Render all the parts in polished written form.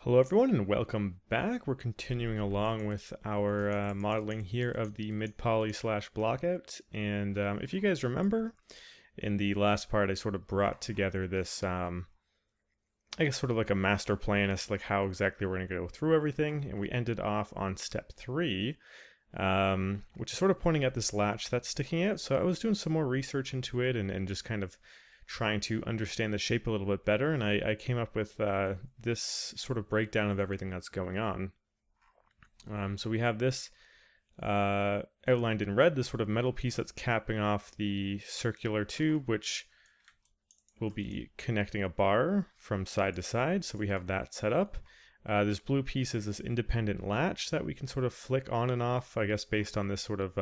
Hello everyone and welcome back. We're continuing along with our modeling here of the mid-poly / blockout. And if you guys remember, in the last part I sort of brought together this, I guess sort of like a master plan as to like how exactly we're going to go through everything. And we ended off on step 3, which is sort of pointing at this latch that's sticking out. So I was doing some more research into it and just kind of trying to understand the shape a little bit better, and I came up with this sort of breakdown of everything that's going on. So we have this outlined in red, this sort of metal piece that's capping off the circular tube, which will be connecting a bar from side to side. So we have that set up. This blue piece is this independent latch that we can sort of flick on and off, I guess, based on this sort of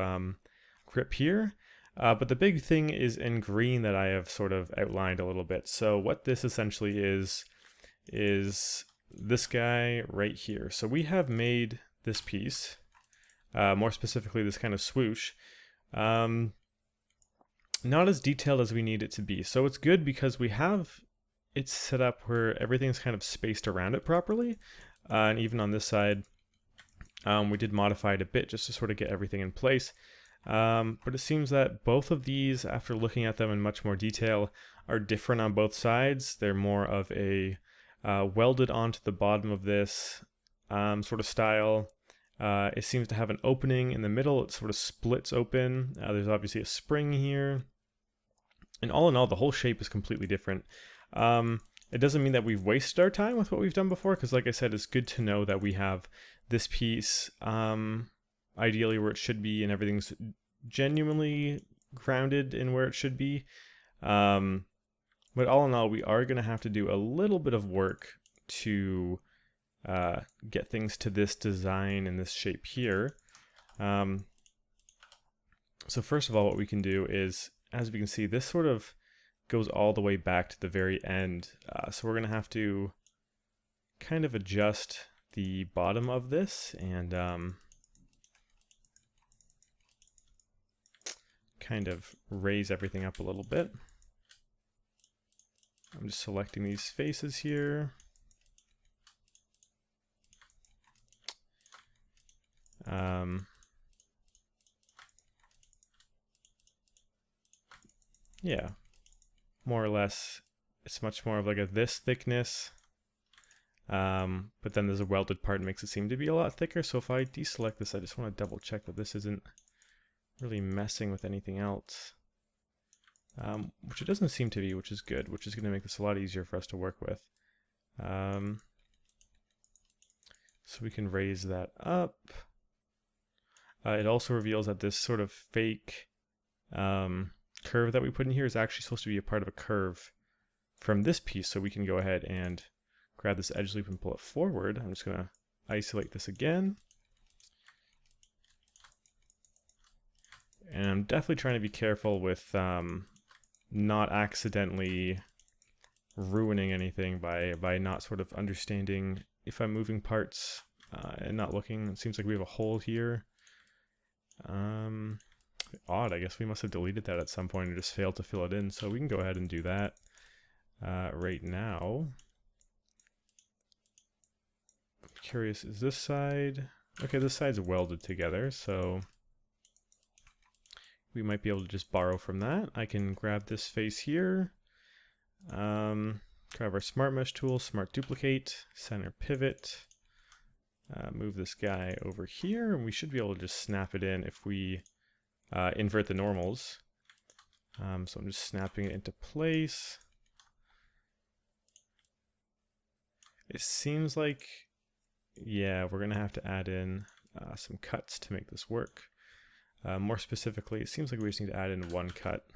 grip here. But the big thing is in green that I have sort of outlined a little bit. So what this essentially is this guy right here. So we have made this piece, more specifically this kind of swoosh, not as detailed as we need it to be. So it's good because we have it set up where everything's kind of spaced around it properly. And even on this side, we did modify it a bit just to sort of get everything in place. But it seems that both of these, after looking at them in much more detail, are different on both sides. They're more of a welded onto the bottom of this sort of style. It seems to have an opening in the middle. It sort of splits open. There's obviously a spring here. And all in all, the whole shape is completely different. It doesn't mean that we've wasted our time with what we've done before, because like I said, it's good to know that we have this piece ideally where it should be and everything's genuinely grounded in where it should be. But all in all, we are going to have to do a little bit of work to get things to this design and this shape here. So first of all, what we can do is, as we can see, this sort of goes all the way back to the very end. So we're going to have to kind of adjust the bottom of this and kind of raise everything up a little bit. I'm just selecting these faces here. Yeah, more or less, it's much more of like this thickness. But then there's a welded part that makes it seem to be a lot thicker. So if I deselect this, I just want to double check that this isn't really messing with anything else, which it doesn't seem to be, which is good, which is going to make this a lot easier for us to work with. So we can raise that up. It also reveals that this sort of fake curve that we put in here is actually supposed to be a part of a curve from this piece, so we can go ahead and grab this edge loop and pull it forward. I'm just going to isolate this again. And I'm definitely trying to be careful with not accidentally ruining anything by not sort of understanding if I'm moving parts and not looking. It seems like we have a hole here. Odd, I guess we must have deleted that at some point and just failed to fill it in. So we can go ahead and do that right now. I'm curious, is this side? Okay, this side's welded together, so we might be able to just borrow from that. I can grab this face here, grab our smart mesh tool, smart duplicate, center pivot, move this guy over here, and we should be able to just snap it in if we invert the normals. So I'm just snapping it into place. It seems like, yeah, we're gonna have to add in some cuts to make this work. More specifically, it seems like we just need to add in one cut.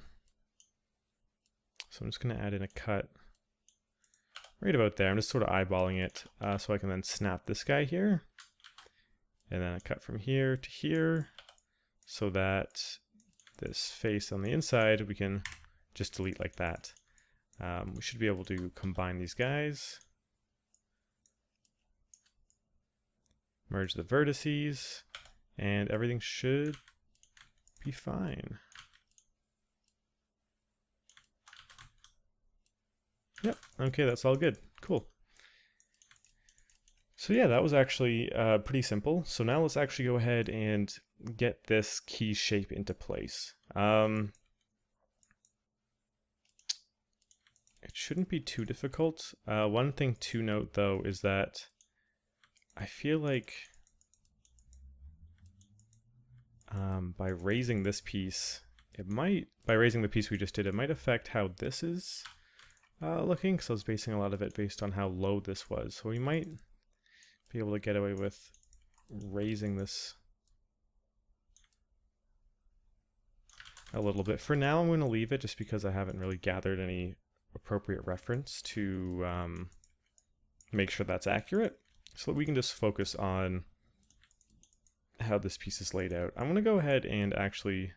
So I'm just going to add in a cut right about there. I'm just sort of eyeballing it so I can then snap this guy here. And then a cut from here to here so that this face on the inside we can just delete like that. We should be able to combine these guys. Merge the vertices, and everything should be fine. Yep, okay, that's all good. Cool. So yeah, that was actually pretty simple. So now let's actually go ahead and get this key shape into place. It shouldn't be too difficult. One thing to note though is that I feel like by raising this piece, by raising the piece we just did, it might affect how this is looking, because I was basing a lot of it based on how low this was. So we might be able to get away with raising this a little bit. For now, I'm going to leave it just because I haven't really gathered any appropriate reference to make sure that's accurate, so that we can just focus on how this piece is laid out. I'm going to go ahead and actually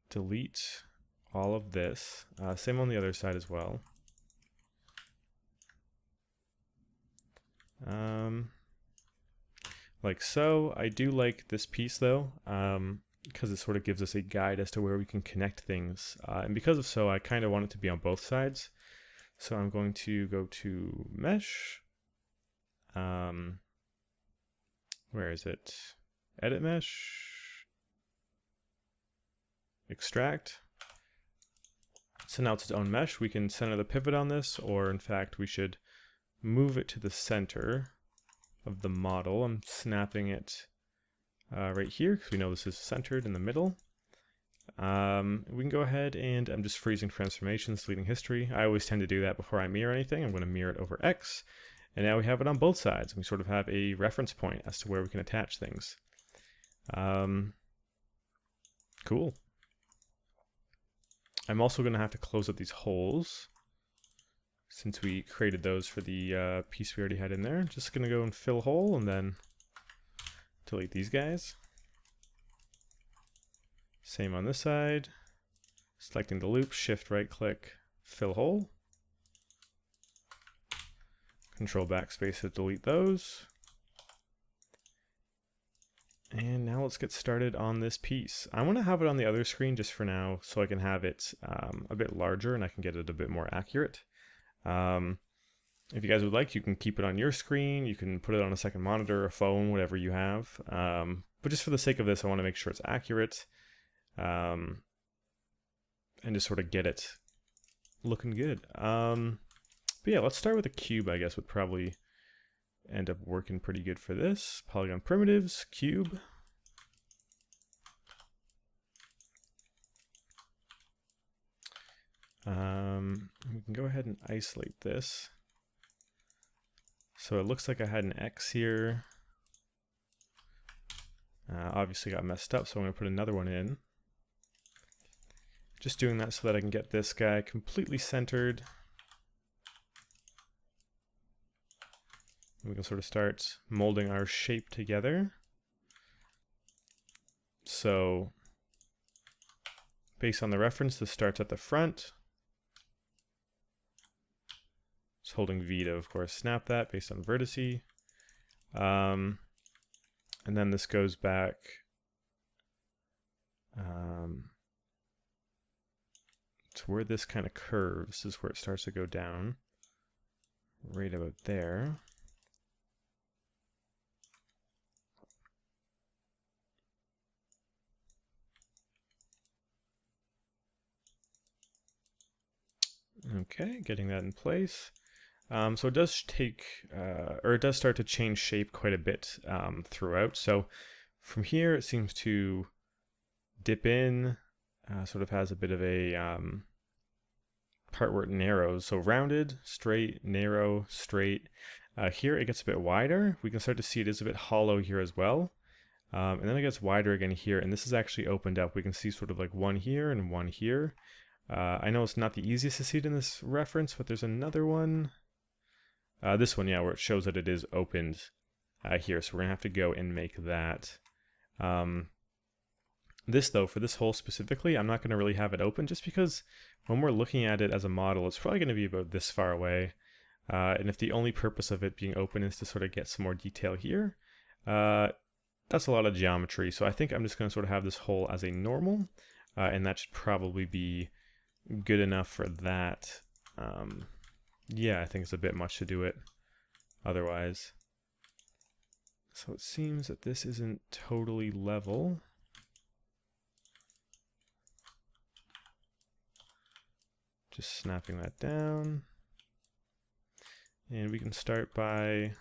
delete all of this. Same on the other side as well. Like so. I do like this piece though, because it sort of gives us a guide as to where we can connect things. And because of so, I kind of want it to be on both sides. So I'm going to go to Mesh. Where is it? Edit Mesh. Extract. So now it's its own mesh. We can center the pivot on this, or in fact, we should move it to the center of the model. I'm snapping it right here because we know this is centered in the middle. We can go ahead and I'm just freezing transformations, deleting history. I always tend to do that before I mirror anything. I'm going to mirror it over X. And now we have it on both sides. We sort of have a reference point as to where we can attach things. Cool. I'm also going to have to close up these holes, since we created those for the piece we already had in there. Just going to go and fill a hole and then delete these guys. Same on this side. Selecting the loop, shift right click, fill hole. Control backspace to delete those. And now let's get started on this piece. I want to have it on the other screen just for now, so I can have it a bit larger and I can get it a bit more accurate. If you guys would like, you can keep it on your screen. You can put it on a second monitor, a phone, whatever you have. But just for the sake of this, I want to make sure it's accurate. And just sort of get it looking good. But yeah, let's start with a cube, I guess, would probably end up working pretty good for this. Polygon primitives, cube. We can go ahead and isolate this. So it looks like I had an X here. Obviously got messed up, so I'm going to put another one in. Just doing that so that I can get this guy completely centered. We can sort of start molding our shape together. So, based on the reference, this starts at the front. Just holding V to, of course, snap that based on vertice. And then this goes back to where this kind of curves. This is where it starts to go down. Right about there. Okay, getting that in place. So it does take, or it does start to change shape quite a bit throughout. So from here, it seems to dip in, sort of has a bit of a part where it narrows. So rounded, straight, narrow, straight. Here it gets a bit wider. We can start to see it is a bit hollow here as well. And then it gets wider again here, and this is actually opened up. We can see sort of like one here and one here. I know it's not the easiest to see it in this reference, but there's another one. This one, yeah, where it shows that it is opened here. So we're going to have to go and make that. This, though, for this hole specifically, I'm not going to really have it open just because when we're looking at it as a model, it's probably going to be about this far away. And if the only purpose of it being open is to sort of get some more detail here, that's a lot of geometry. So I think I'm just going to sort of have this hole as a normal, and that should probably be good enough for that. Yeah, I think it's a bit much to do it otherwise. So it seems that this isn't totally level. Just snapping that down. And we can start by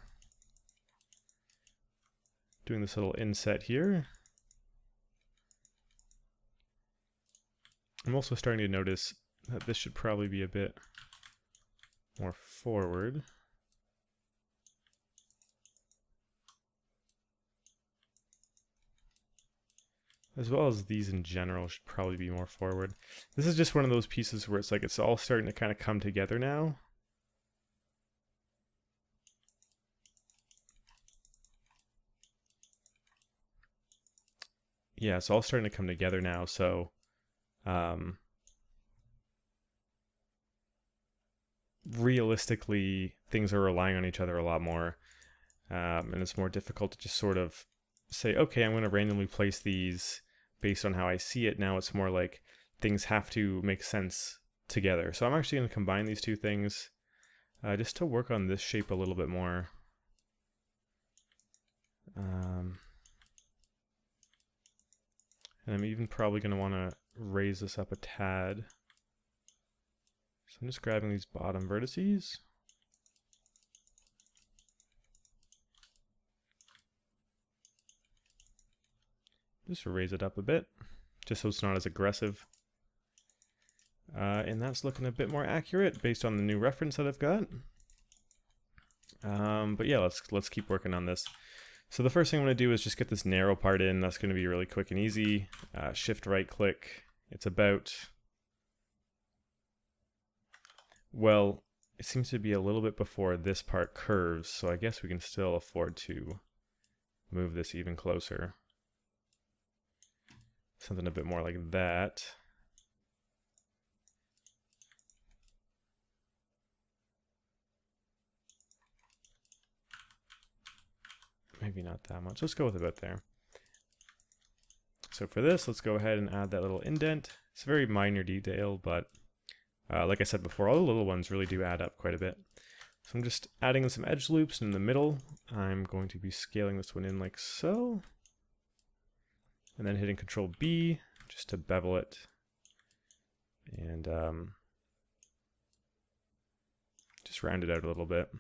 doing this little inset here. I'm also starting to notice that this should probably be a bit more forward. As well as these in general should probably be more forward. This is just one of those pieces where it's like it's all starting to kind of come together now. Yeah, it's all starting to come together now, so realistically things are relying on each other a lot more, and it's more difficult to just sort of say, okay, I'm going to randomly place these based on how I see it. Now it's more like things have to make sense together. So I'm actually going to combine these two things just to work on this shape a little bit more. And I'm even probably going to want to raise this up a tad. So I'm just grabbing these bottom vertices. Just raise it up a bit, just so it's not as aggressive. And that's looking a bit more accurate based on the new reference that I've got. But yeah, let's keep working on this. So the first thing I'm going to do is just get this narrow part in. That's going to be really quick and easy. Shift right click. It's about, well, it seems to be a little bit before this part curves, so I guess we can still afford to move this even closer. Something a bit more like that. Maybe not that much. Let's go with about there. So for this, let's go ahead and add that little indent. It's a very minor detail, but like I said before, all the little ones really do add up quite a bit. So I'm just adding in some edge loops in the middle. I'm going to be scaling this one in like so. And then hitting Control B just to bevel it. And just round it out a little bit.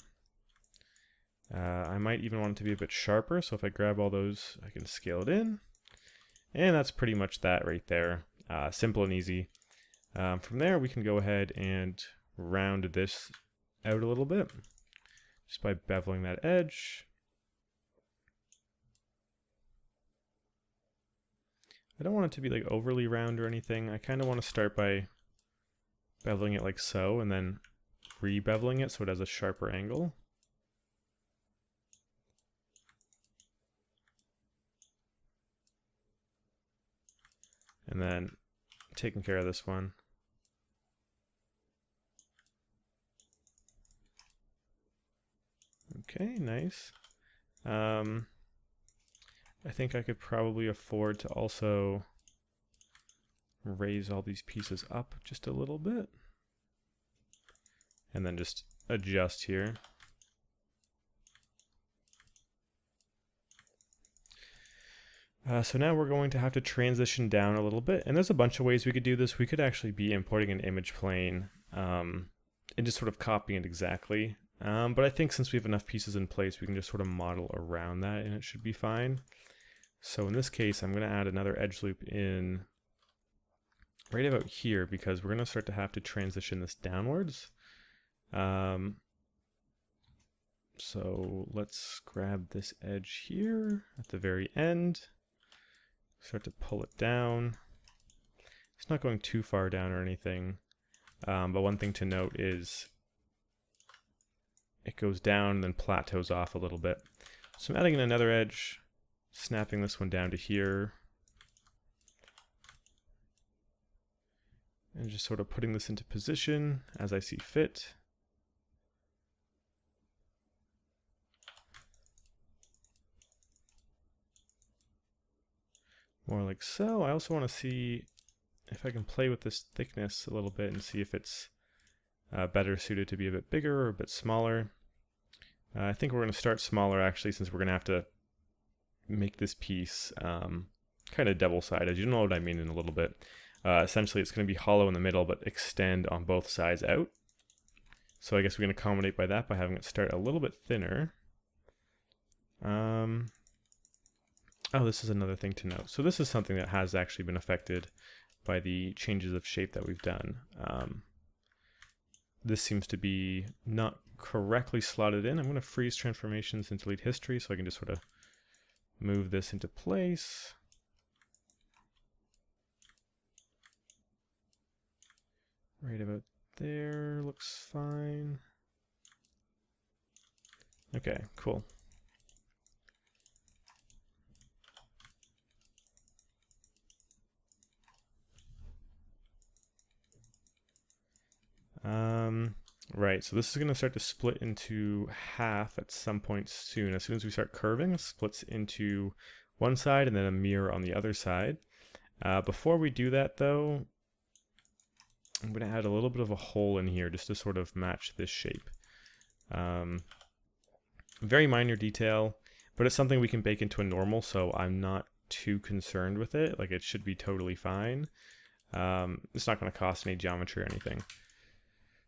I might even want it to be a bit sharper, so if I grab all those, I can scale it in. And that's pretty much that right there. Simple and easy. From there, we can go ahead and round this out a little bit, just by beveling that edge. I don't want it to be like overly round or anything. I kind of want to start by beveling it like so, and then re-beveling it so it has a sharper angle. And then taking care of this one. Okay, nice. I think I could probably afford to also raise all these pieces up just a little bit. And then just adjust here. So now we're going to have to transition down a little bit, and there's a bunch of ways we could do this. We could actually be importing an image plane and just sort of copying it exactly. But I think since we have enough pieces in place, we can just sort of model around that and it should be fine. So in this case, I'm going to add another edge loop in right about here because we're going to start to have to transition this downwards. So let's grab this edge here at the very end. Start to pull it down. It's not going too far down or anything, but one thing to note is it goes down and then plateaus off a little bit. So I'm adding in another edge, snapping this one down to here, and just sort of putting this into position as I see fit. More like so. I also want to see if I can play with this thickness a little bit and see if it's better suited to be a bit bigger or a bit smaller. I think we're going to start smaller actually, since we're going to have to make this piece kind of double-sided. You know what I mean in a little bit. Essentially, it's going to be hollow in the middle, but extend on both sides out. So I guess we can accommodate by that by having it start a little bit thinner. Oh, this is another thing to note. So this is something that has actually been affected by the changes of shape that we've done. This seems to be not correctly slotted in. I'm going to freeze transformations and delete history so I can just sort of move this into place. Right about there looks fine. Okay, cool. Right, so this is going to start to split into half at some point soon. As soon as we start curving, it splits into one side and then a mirror on the other side. Before we do that though, I'm going to add a little bit of a hole in here just to sort of match this shape. Very minor detail, but it's something we can bake into a normal, so I'm not too concerned with it. Like, it should be totally fine. It's not going to cost any geometry or anything.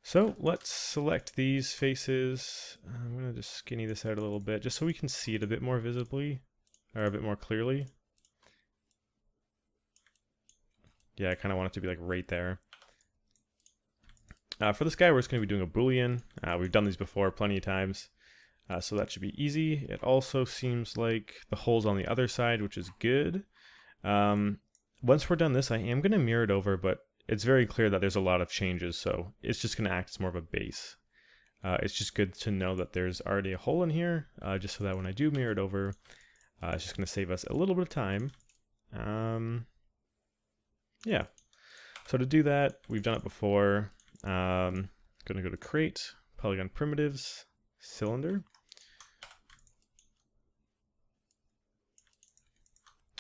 So let's select these faces. I'm going to just skinny this out a little bit just so we can see it a bit more visibly, or a bit more clearly. Yeah, I kind of want it to be like right there. For this guy, we're just going to be doing a Boolean. We've done these before plenty of times, so that should be easy. It also seems like the hole's on the other side, which is good. Once we're done this, I am going to mirror it over, but it's very clear that there's a lot of changes, so it's just going to act as more of a base. It's just good to know that there's already a hole in here, just so that when I do mirror it over, it's just going to save us a little bit of time. Yeah, so to do that, we've done it before. Going to go to create, polygon primitives, cylinder.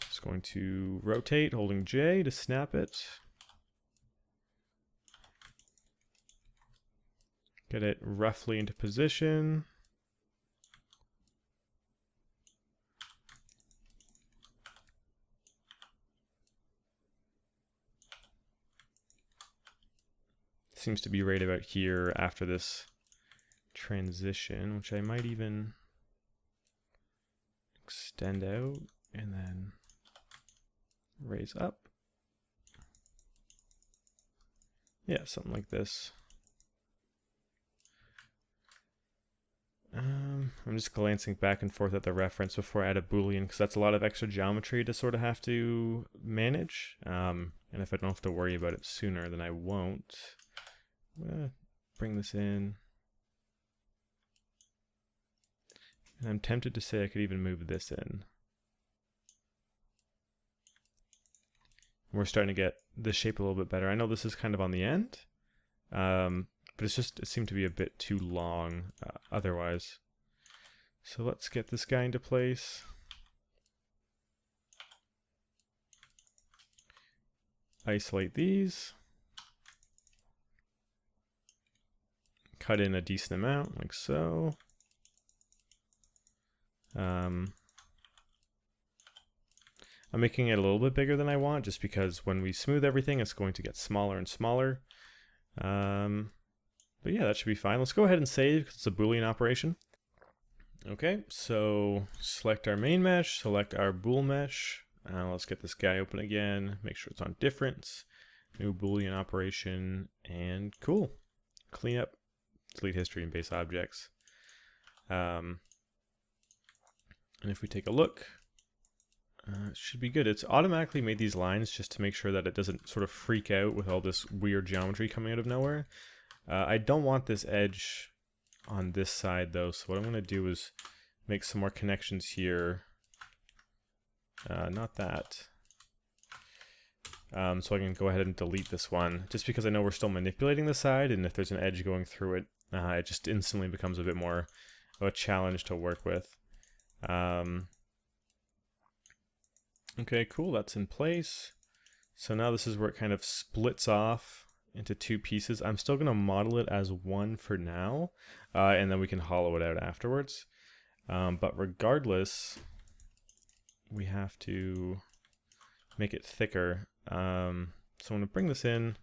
Just going to rotate, holding J to snap it. Get it roughly into position. Seems to be right about here after this transition, which I might even extend out and then raise up. Yeah, something like this. I'm just glancing back and forth at the reference before I add a Boolean, because that's a lot of extra geometry to sort of have to manage. And if I don't have to worry about it sooner, then I won't. I'm going to bring this in. And I'm tempted to say I could even move this in. We're starting to get this shape a little bit better. I know this is kind of on the end, but it seemed to be a bit too long otherwise. So let's get this guy into place. Isolate these. Cut in a decent amount, like so. I'm making it a little bit bigger than I want, just because when we smooth everything, it's going to get smaller and smaller. But yeah, that should be fine. Let's go ahead and save, because it's a Boolean operation. Okay, so select our main mesh, select our bool mesh. Let's get this guy open again, make sure it's on difference, new Boolean operation, and cool. Clean up, delete history and base objects. And if we take a look, it should be good. It's automatically made these lines just to make sure that it doesn't sort of freak out with all this weird geometry coming out of nowhere. I don't want this edge on this side though, so what I'm going to do is make some more connections here. Not that. So I can go ahead and delete this one, just because I know we're still manipulating the side, and if there's an edge going through it, it just instantly becomes a bit more of a challenge to work with. Okay, cool, that's in place. So now this is where it kind of splits off into two pieces. I'm still going to model it as one for now, and then we can hollow it out afterwards. But regardless, we have to make it thicker. So I'm going to bring this in,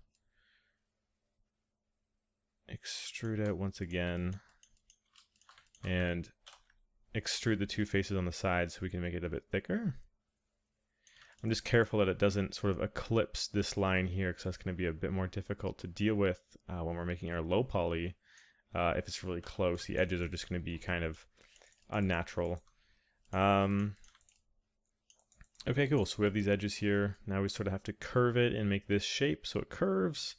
extrude out once again, and extrude the two faces on the side so we can make it a bit thicker. I'm just careful that it doesn't sort of eclipse this line here, because that's going to be a bit more difficult to deal with when we're making our low poly. If it's really close, the edges are just going to be kind of unnatural. Okay, cool. So we have these edges here. Now we sort of have to curve it and make this shape so it curves.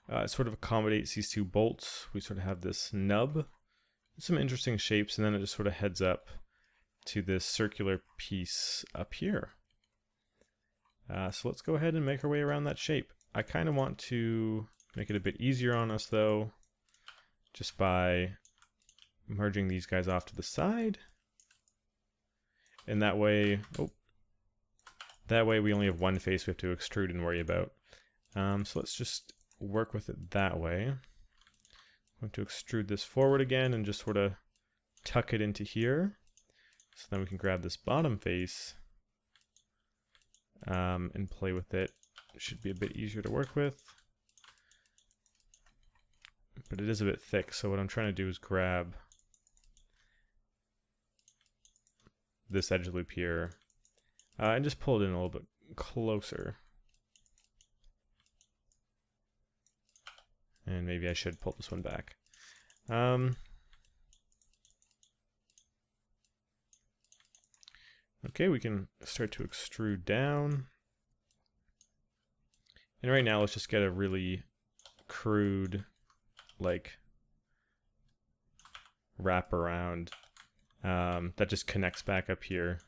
It sort of accommodates these two bolts. We sort of have this nub, some interesting shapes, and then it just sort of heads up to this circular piece up here. So let's go ahead and make our way around that shape. I kind of want to make it a bit easier on us though, just by merging these guys off to the side. And that way, we only have one face we have to extrude and worry about. So let's just work with it that way. I'm going to extrude this forward again and just sort of tuck it into here. So then we can grab this bottom face and play with it. It should be a bit easier to work with. But it is a bit thick, so what I'm trying to do is grab this edge loop here and just pull it in a little bit closer. And maybe I should pull this one back. Okay, we can start to extrude down. And right now, let's just get a really crude, like, wrap around that just connects back up here.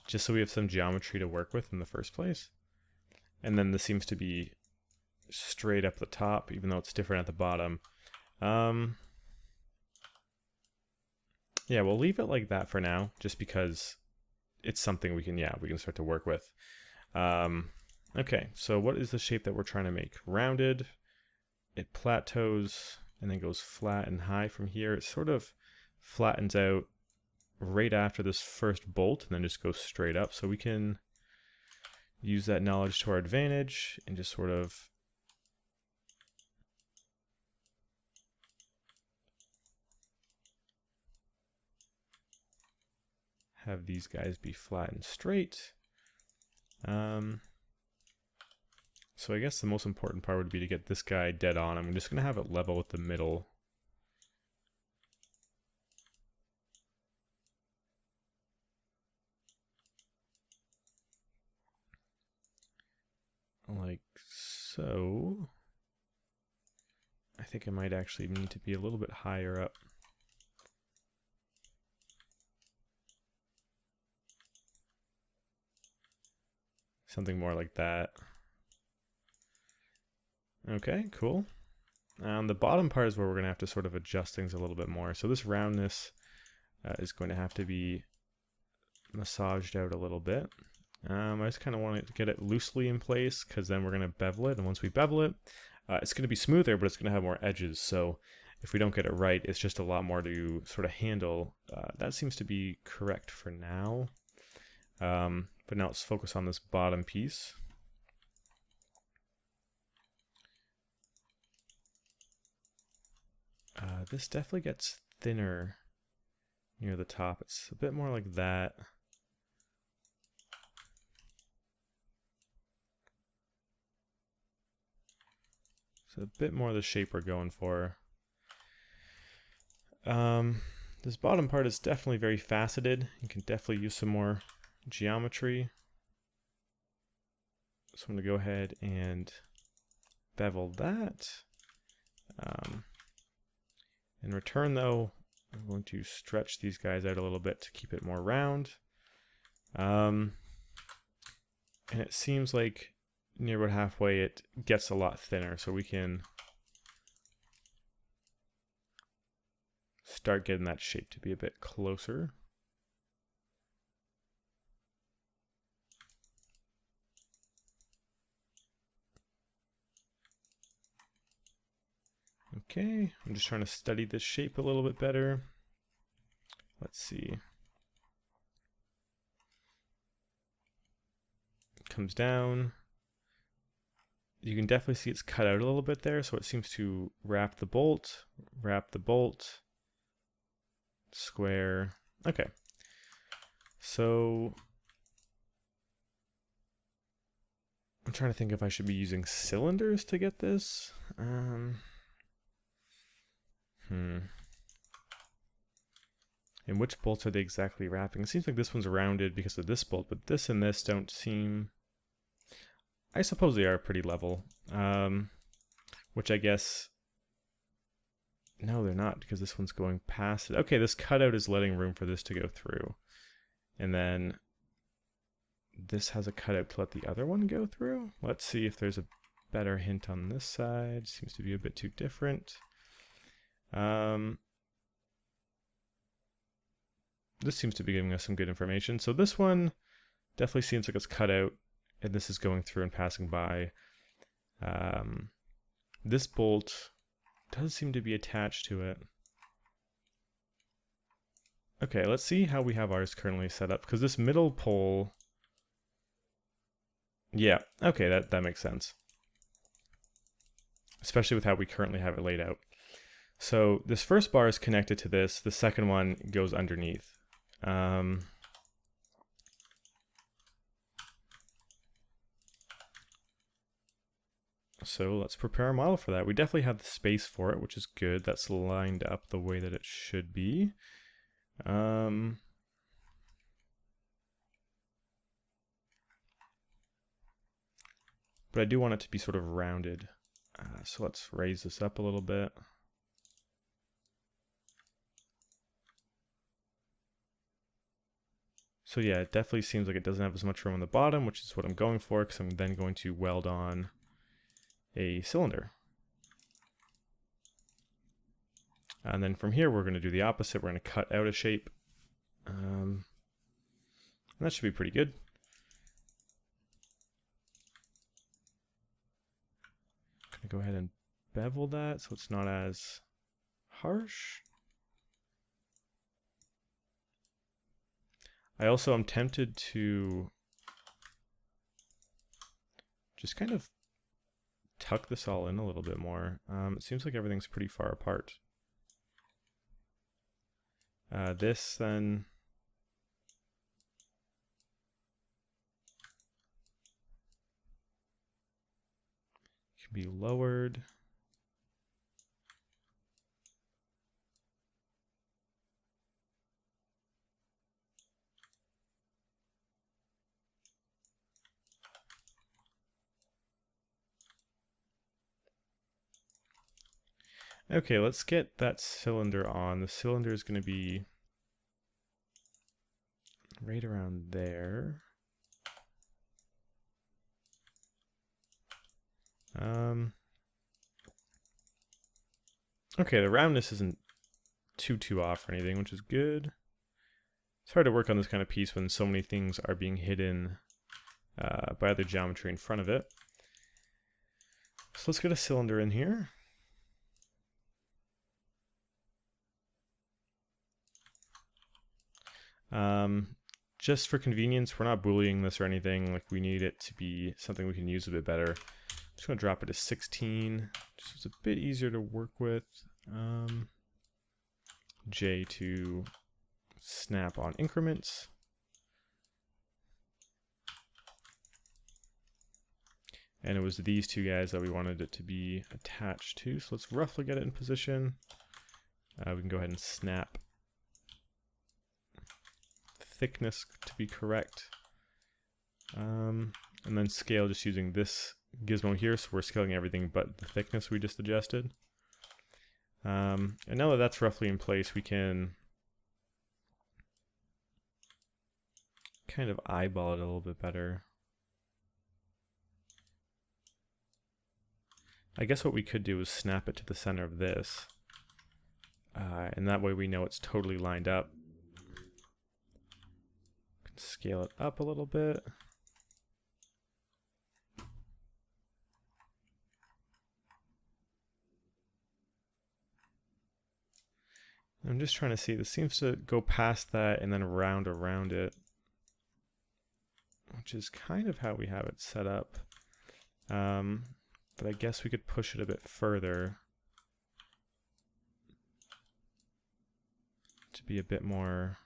Just so we have some geometry to work with in the first place. And then this seems to be straight up the top, even though it's different at the bottom. Yeah, we'll leave it like that for now, just because it's something we can start to work with. Okay, so what is the shape that we're trying to make? Rounded, it plateaus, and then goes flat and high from here. It sort of flattens out right after this first bolt and then just goes straight up. So we can use that knowledge to our advantage and just sort of have these guys be flat and straight. So I guess the most important part would be to get this guy dead on. I'm just going to have it level with the middle. Like so. I think I might actually need to be a little bit higher up. Something more like that. Okay, cool. The bottom part is where we're going to have to sort of adjust things a little bit more. So this roundness is going to have to be massaged out a little bit. I just kind of want to get it loosely in place, because then we're going to bevel it. And once we bevel it, it's going to be smoother, but it's going to have more edges. So if we don't get it right, it's just a lot more to sort of handle. That seems to be correct for now. But now let's focus on this bottom piece. This definitely gets thinner near the top. It's a bit more like that. So a bit more of the shape we're going for. This bottom part is definitely very faceted. You can definitely use some more geometry. So I'm going to go ahead and bevel that. In return though, I'm going to stretch these guys out a little bit to keep it more round. And it seems like near about halfway it gets a lot thinner, so we can start getting that shape to be a bit closer. Okay, I'm just trying to study this shape a little bit better. Let's see. It comes down. You can definitely see it's cut out a little bit there, so it seems to wrap the bolt, square. Okay. So I'm trying to think if I should be using cylinders to get this. And which bolts are they exactly wrapping? It seems like this one's rounded because of this bolt, but this and this don't seem... I suppose they are pretty level. Which I guess... No, they're not, because this one's going past it. Okay, this cutout is letting room for this to go through. And then this has a cutout to let the other one go through. Let's see if there's a better hint on this side. Seems to be a bit too different. This seems to be giving us some good information. So this one definitely seems like it's cut out, and this is going through and passing by. This bolt does seem to be attached to it. Okay, let's see how we have ours currently set up, because this middle pole... Yeah, okay, that makes sense. Especially with how we currently have it laid out. So this first bar is connected to this, the second one goes underneath. So let's prepare our model for that. We definitely have the space for it, which is good. That's lined up the way that it should be. But I do want it to be sort of rounded. So let's raise this up a little bit. So yeah, it definitely seems like it doesn't have as much room on the bottom, which is what I'm going for, because I'm then going to weld on a cylinder. And then from here, we're going to do the opposite. We're going to cut out a shape. And that should be pretty good. I'm going to go ahead and bevel that so it's not as harsh. I also am tempted to just kind of tuck this all in a little bit more. It seems like everything's pretty far apart. This then can be lowered. Okay, let's get that cylinder on. The cylinder is going to be right around there. Okay, the roundness isn't too off or anything, which is good. It's hard to work on this kind of piece when so many things are being hidden by other geometry in front of it. So let's get a cylinder in here. Just for convenience, we're not booleaning this or anything. Like, we need it to be something we can use a bit better. Just gonna drop it to 16, just so it's a bit easier to work with. J to snap on increments. And it was these two guys that we wanted it to be attached to. So let's roughly get it in position. We can go ahead and snap thickness to be correct. And then scale just using this gizmo here. So we're scaling everything but the thickness we just adjusted. And now that that's roughly in place, we can kind of eyeball it a little bit better. I guess what we could do is snap it to the center of this. And that way we know it's totally lined up. Scale it up a little bit. I'm just trying to see, this seems to go past that and then round around it, which is kind of how we have it set up. But I guess we could push it a bit further to be a bit more.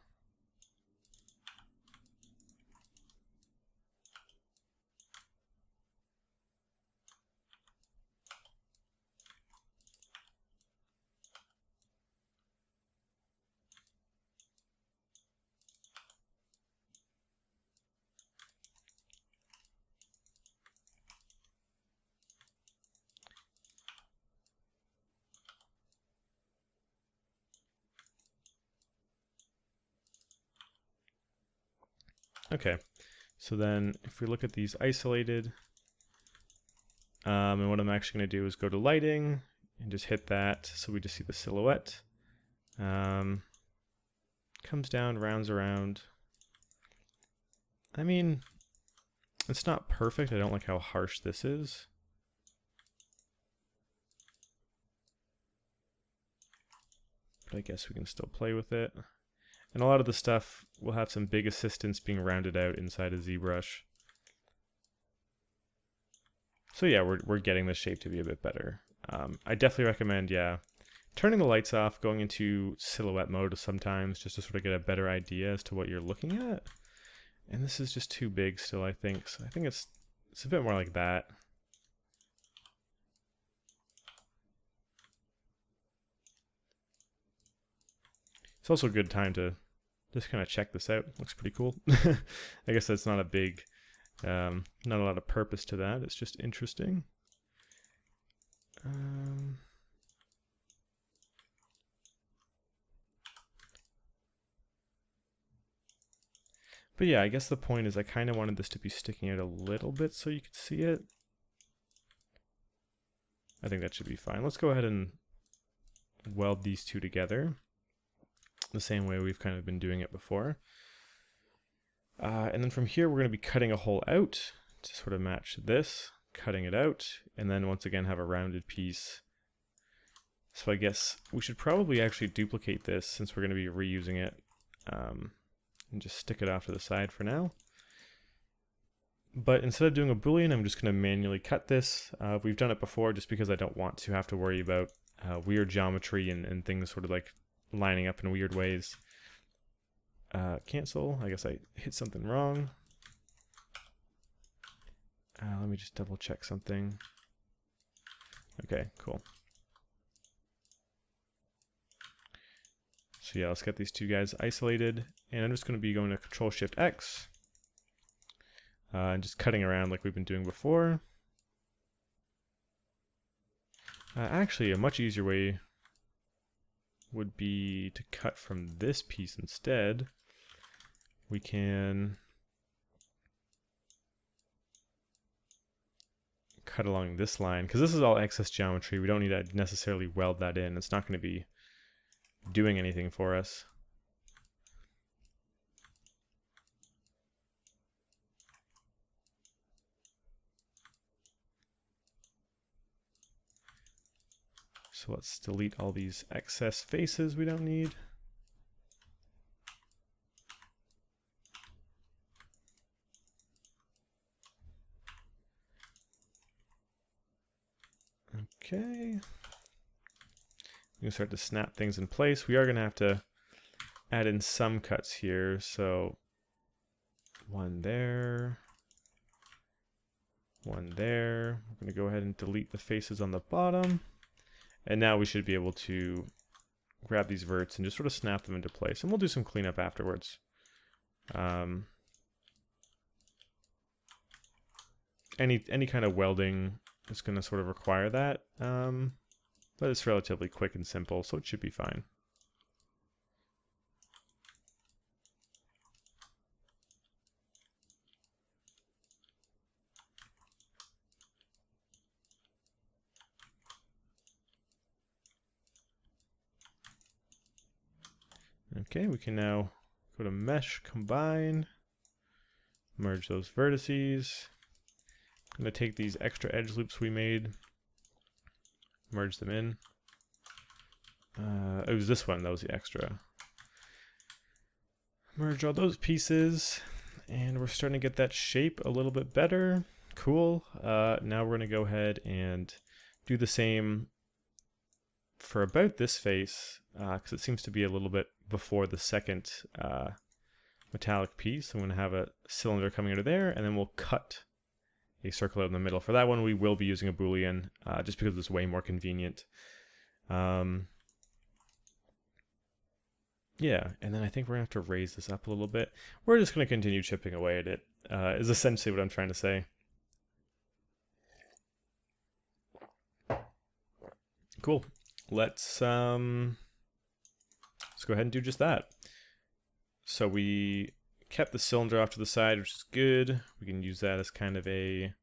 Okay, so then if we look at these isolated, and what I'm actually going to do is go to lighting and just hit that, so we just see the silhouette. Comes down, rounds around. I mean, it's not perfect. I don't like how harsh this is. But I guess we can still play with it. And a lot of the stuff will have some big assistance being rounded out inside of Zbrush. So yeah, we're getting the shape to be a bit better. I definitely recommend, yeah, turning the lights off, going into silhouette mode sometimes, just to sort of get a better idea as to what you're looking at. And this is just too big still, I think. So I think it's a bit more like that. It's also a good time to just kind of check this out. Looks pretty cool. I guess that's not a big, not a lot of purpose to that. It's just interesting. But yeah, I guess the point is I kind of wanted this to be sticking out a little bit so you could see it. I think that should be fine. Let's go ahead and weld these two together the same way we've kind of been doing it before. And then from here, we're going to be cutting a hole out to sort of match this, cutting it out, and then once again have a rounded piece. So I guess we should probably actually duplicate this since we're going to be reusing it, and just stick it off to the side for now. But instead of doing a boolean, I'm just going to manually cut this. We've done it before just because I don't want to have to worry about weird geometry and things sort of like lining up in weird ways. Cancel. I guess I hit something wrong. Let me just double check something. Okay, cool. So yeah, let's get these two guys isolated, and I'm just going to be going to Control-Shift-X and just cutting around like we've been doing before. Actually, a much easier way would be to cut from this piece instead. We can cut along this line, because this is all excess geometry. We don't need to necessarily weld that in. It's not going to be doing anything for us. So let's delete all these excess faces we don't need. Okay. We can start to snap things in place. We are going to have to add in some cuts here. So one there, one there. We're going to go ahead and delete the faces on the bottom. And now we should be able to grab these verts and just sort of snap them into place. And we'll do some cleanup afterwards. Any kind of welding is going to sort of require that. But it's relatively quick and simple, so it should be fine. Okay, we can now go to Mesh, Combine, merge those vertices. I'm going to take these extra edge loops we made, merge them in. it was this one that was the extra. Merge all those pieces, and we're starting to get that shape a little bit better. Cool. Now we're going to go ahead and do the same for about this face, because it seems to be a little bit before the second metallic piece. I'm going to have a cylinder coming out of there, and then we'll cut a circle out in the middle. For that one, we will be using a Boolean, just because it's way more convenient. Yeah, and then I think we're going to have to raise this up a little bit. We're just going to continue chipping away at it, is essentially what I'm trying to say. Cool. Let's go ahead and do just that. So we kept the cylinder off to the side, which is good. We can use that as kind of a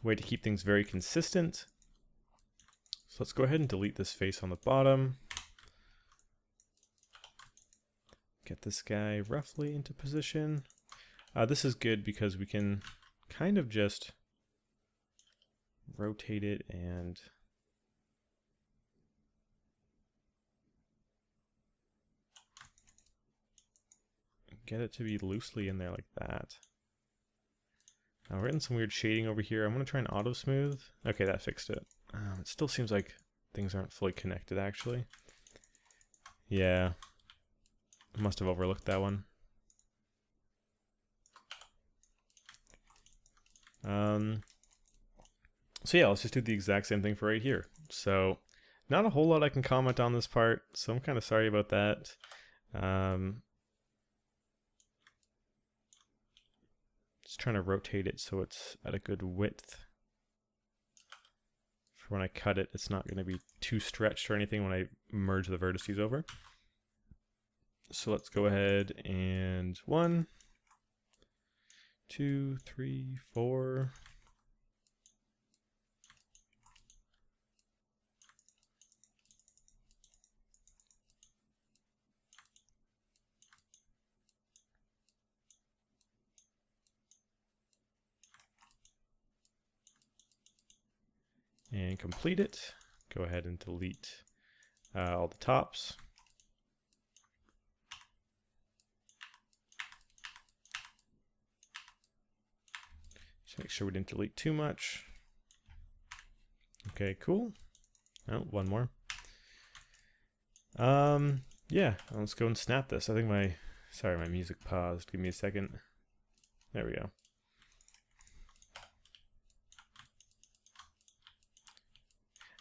way to keep things very consistent. So let's go ahead and delete this face on the bottom. Get this guy roughly into position. This is good because we can kind of just rotate it and get it to be loosely in there like that. Now we're getting some weird shading over here. I'm going to try and auto smooth. Okay, that fixed it. It still seems like things aren't fully connected actually. Yeah, I must have overlooked that one. So yeah, let's just do the exact same thing for right here. So not a whole lot I can comment on this part, so I'm kind of sorry about that. Just trying to rotate it so it's at a good width. For when I cut it, it's not going to be too stretched or anything when I merge the vertices over. So let's go ahead and 1, 2, 3, 4. And complete it. Go ahead and delete all the tops. Just make sure we didn't delete too much. Okay, cool. Oh, one more. Yeah, let's go and snap this. I think my music paused. Give me a second. There we go.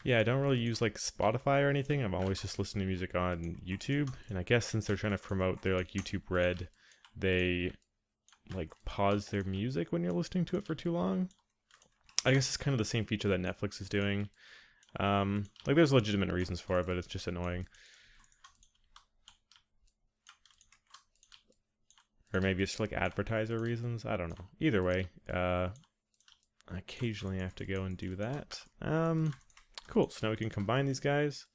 Yeah, I don't really use like Spotify or anything. I'm always just listening to music on YouTube. And I guess since they're trying to promote their like YouTube Red, they like pause their music when you're listening to it for too long. I guess it's kind of the same feature that Netflix is doing. Like there's legitimate reasons for it, but it's just annoying. Or maybe it's like advertiser reasons. I don't know. Either way, occasionally I have to go and do that. Cool, so now we can combine these guys.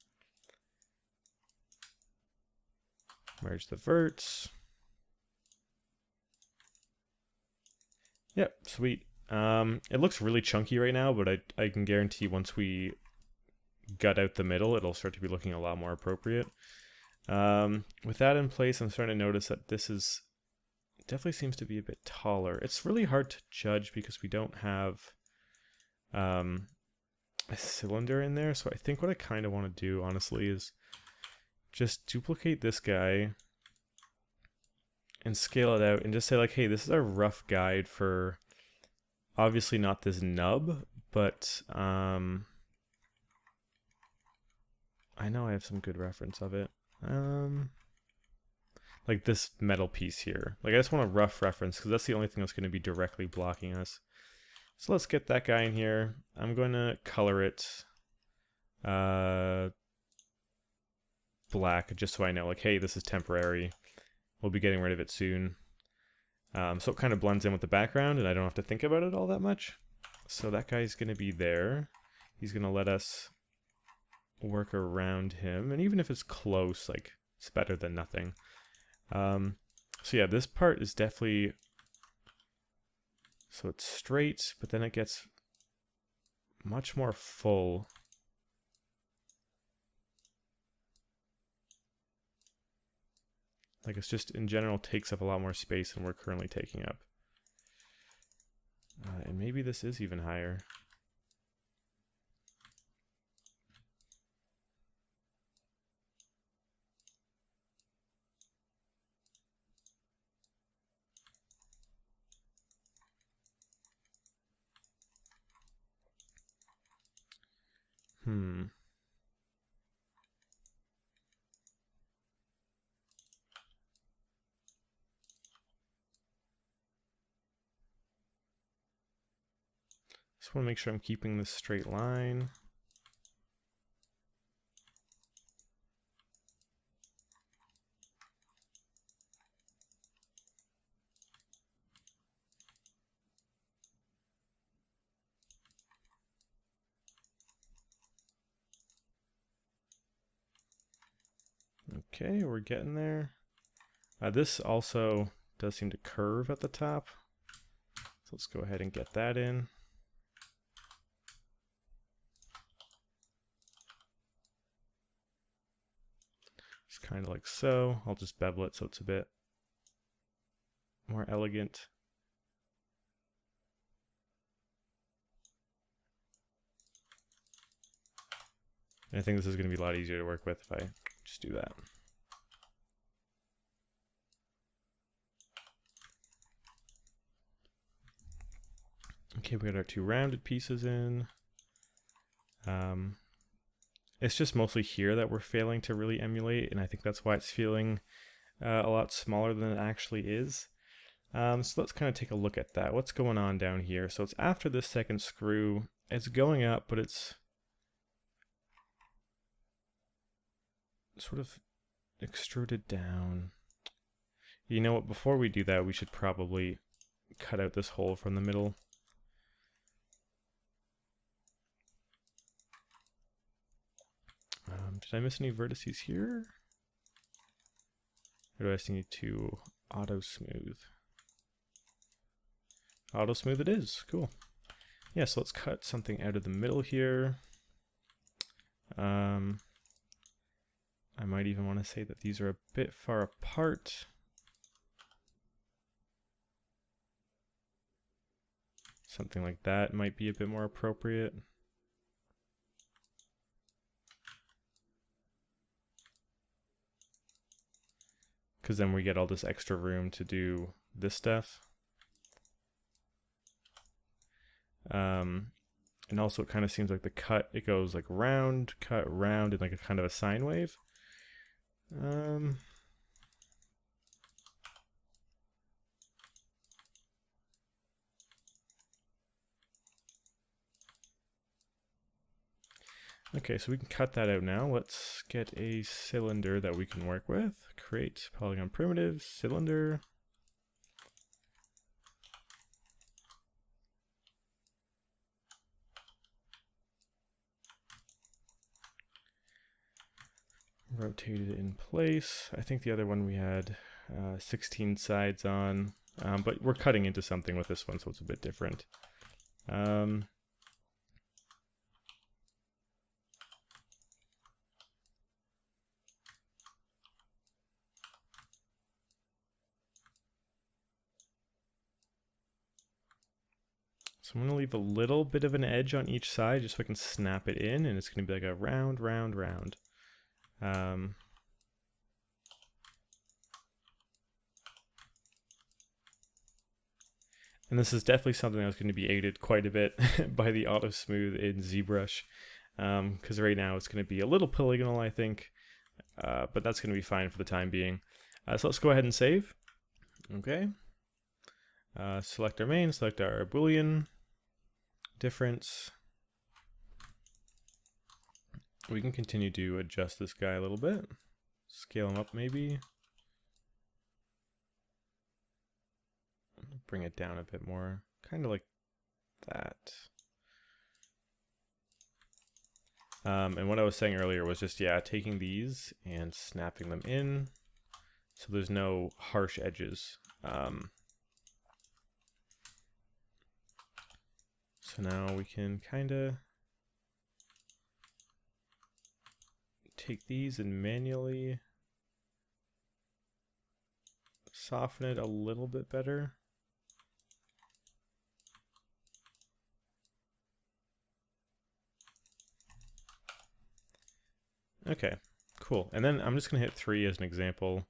Merge the verts. Yep, sweet. It looks really chunky right now, but I can guarantee once we gut out the middle, it'll start to be looking a lot more appropriate. With that in place, I'm starting to notice that this is definitely seems to be a bit taller. It's really hard to judge because we don't have a cylinder in there, so I think what I kind of want to do honestly is just duplicate this guy and scale it out and just say like, hey, this is a rough guide for obviously not this nub, but I know I have some good reference of it. Like this metal piece here. Like I just want a rough reference because that's the only thing that's going to be directly blocking us. So let's get that guy in here. I'm going to color it black just so I know like, hey, this is temporary. We'll be getting rid of it soon. So it kind of blends in with the background and I don't have to think about it all that much. So that guy's going to be there. He's going to let us work around him. And even if it's close, like it's better than nothing. So yeah, this part is definitely, so it's straight, but then it gets much more full Like it's just in general takes up a lot more space than we're currently taking up. And maybe this is even higher. Just want to make sure I'm keeping this straight line. Okay, we're getting there. This also does seem to curve at the top. So let's go ahead and get that in. Just kind of like so. I'll just bevel it so it's a bit more elegant. And I think this is going to be a lot easier to work with if I just do that. Okay, we got our two rounded pieces in. It's just mostly here that we're failing to really emulate, and I think that's why it's feeling a lot smaller than it actually is. So let's kind of take a look at that. What's going on down here? So it's after this second screw. It's going up, but it's sort of extruded down. You know what? Before we do that, we should probably cut out this hole from the middle. Did I miss any vertices here? Or do I just need to auto smooth? Auto smooth it is. Cool. Yeah, so let's cut something out of the middle here. I might even want to say that these are a bit far apart. Something like that might be a bit more appropriate. Because then we get all this extra room to do this stuff. And also it kind of seems like the cut, it goes like round, cut, round, in like a kind of a sine wave. Okay, so we can cut that out now. Let's get a cylinder that we can work with. Create polygon primitive, cylinder. Rotate it in place. I think the other one we had 16 sides on, but we're cutting into something with this one, so it's a bit different. So I'm going to leave a little bit of an edge on each side just so I can snap it in, and it's going to be like a round, round, round. And this is definitely something that's going to be aided quite a bit by the auto smooth in Zbrush, because right now it's going to be a little polygonal, I think, but that's going to be fine for the time being. So let's go ahead and save. Okay. Select our main, select our Boolean difference. We can continue to adjust this guy a little bit. Scale him up maybe. Bring it down a bit more, kind of like that. And what I was saying earlier was just, yeah, taking these and snapping them in so there's no harsh edges. So now we can kind of take these and manually soften it a little bit better. Okay, cool. And then I'm just going to hit 3 as an example.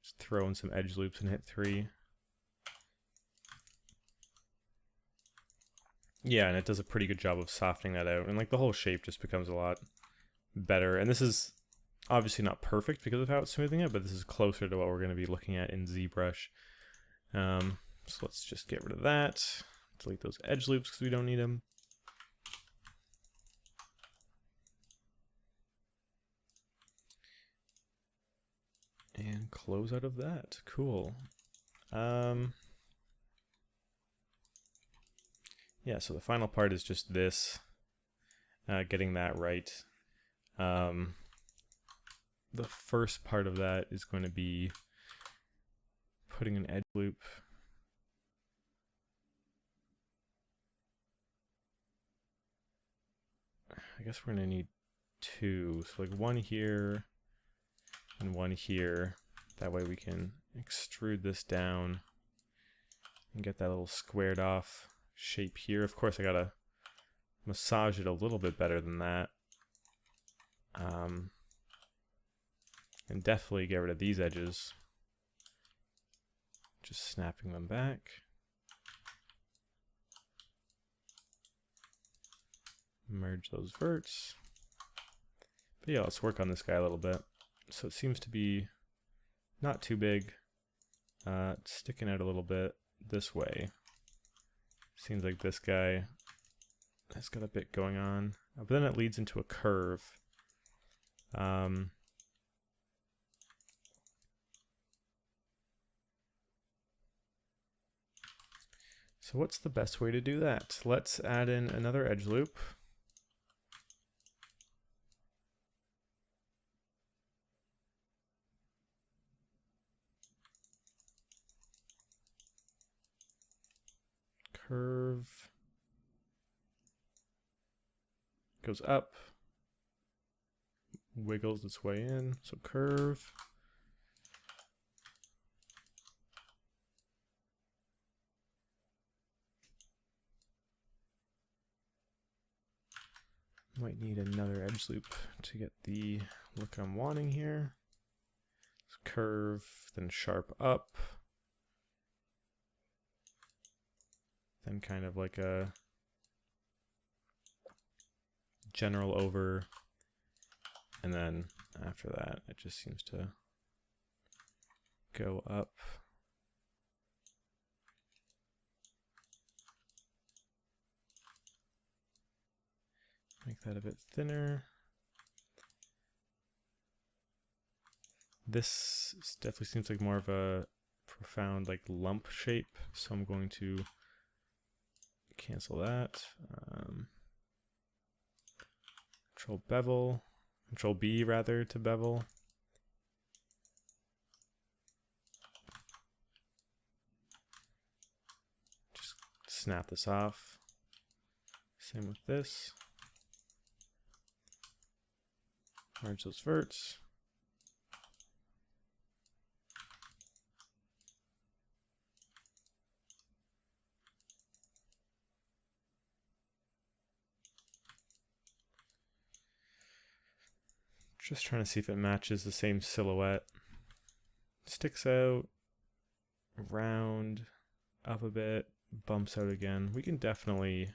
Just throw in some edge loops and hit 3. Yeah, and it does a pretty good job of softening that out. And like the whole shape just becomes a lot better. And this is obviously not perfect because of how it's smoothing it, but this is closer to what we're going to be looking at in Zbrush. So let's just get rid of that. Delete those edge loops because we don't need them. And close out of that. Cool. Yeah, so the final part is just this, getting that right. The first part of that is going to be putting an edge loop. I guess we're going to need 2, so like 1 here and 1 here. That way we can extrude this down and get that little squared off shape here. Of course I gotta massage it a little bit better than that. And definitely get rid of these edges. Just snapping them back. Merge those verts. But yeah, let's work on this guy a little bit. So it seems to be not too big. It's sticking out a little bit this way. Seems like this guy has got a bit going on. But then it leads into a curve. So what's the best way to do that? Let's add in another edge loop. Curve goes up, wiggles its way in, so curve. Might need another edge loop to get the look I'm wanting here. So curve, then sharp up. Then kind of like a general over, and then after that it just seems to go up. Make that a bit thinner. This definitely seems like more of a profound like lump shape, so I'm going to cancel that. Control bevel, Control B rather to bevel. Just snap this off. Same with this. Merge those verts. Just trying to see if it matches the same silhouette. Sticks out, round, up a bit, bumps out again. We can definitely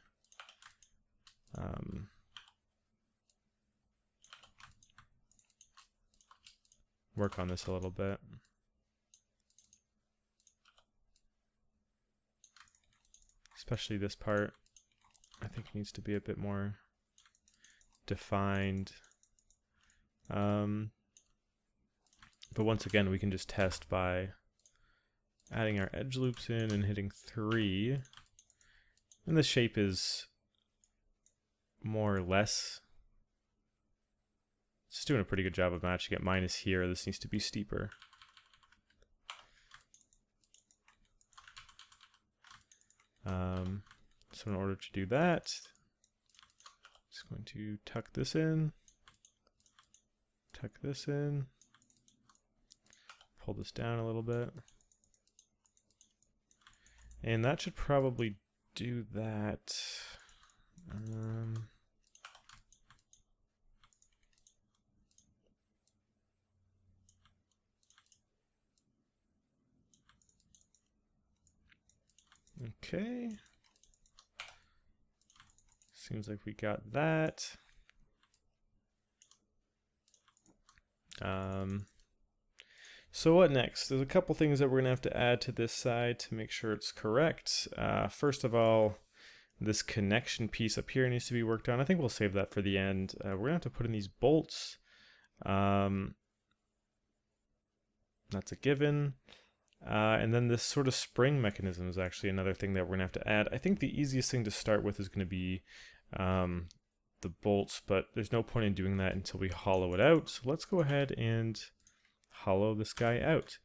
work on this a little bit. Especially this part, I think needs to be a bit more defined. But once again, we can just test by adding our edge loops in and hitting 3. And the shape is more or less. It's doing a pretty good job of matching it. Minus here, this needs to be steeper. So in order to do that, I'm just going to tuck this in, tuck this in, pull this down a little bit. And that should probably do that. Okay. Seems like we got that. So what next? There's a couple things that we're going to have to add to this side to make sure it's correct. First of all, this connection piece up here needs to be worked on. I think we'll save that for the end. We're going to have to put in these bolts. That's a given. And then this sort of spring mechanism is actually another thing that we're going to have to add. I think the easiest thing to start with is going to be the bolts, but there's no point in doing that until we hollow it out. So let's go ahead and hollow this guy out.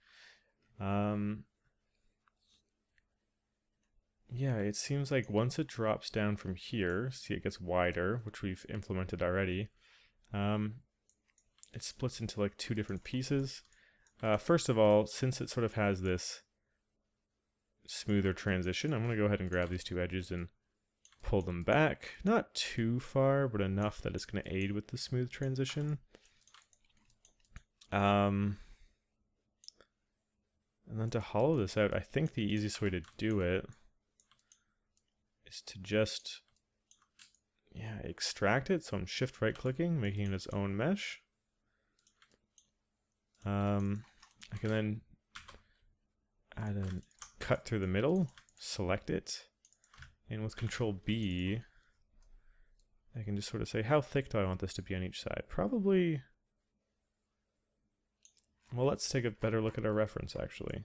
Yeah, it seems like once it drops down from here, see it gets wider, which we've implemented already. It splits into like two different pieces. First of all, since it sort of has this smoother transition, I'm going to go ahead and grab these two edges and pull them back. Not too far, but enough that it's going to aid with the smooth transition. And then to hollow this out, I think the easiest way to do it is to just, extract it. So I'm shift right clicking, making it its own mesh. I can then add a cut through the middle, select it, and with Control B, I can just sort of say, how thick do I want this to be on each side? Probably, well, let's take a better look at our reference, actually.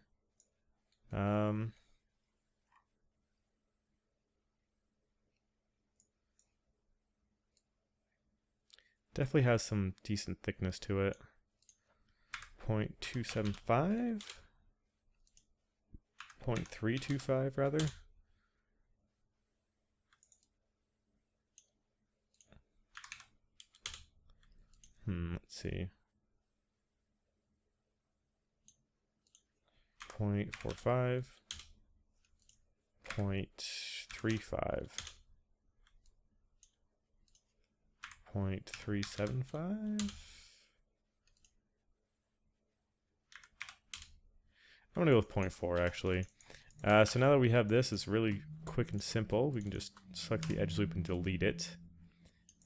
Definitely has some decent thickness to it. 0.275? 0.325 rather. Let's see. 0.45. 0.35. 0.375. I'm gonna go with 0.4 actually. So now that we have this, it's really quick and simple. We can just select the edge loop and delete it.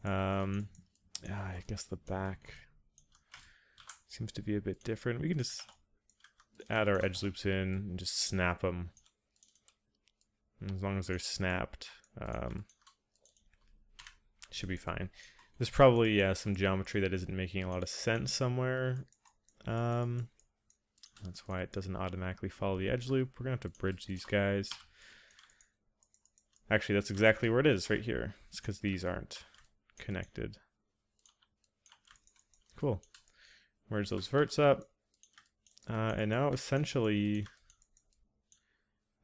I guess the back seems to be a bit different. We can just add our edge loops in and just snap them. And as long as they're snapped, should be fine. There's probably some geometry that isn't making a lot of sense somewhere. That's why it doesn't automatically follow the edge loop. We're going to have to bridge these guys. Actually, that's exactly where it is, right here. It's because these aren't connected. Cool. Merge those verts up. And now, essentially,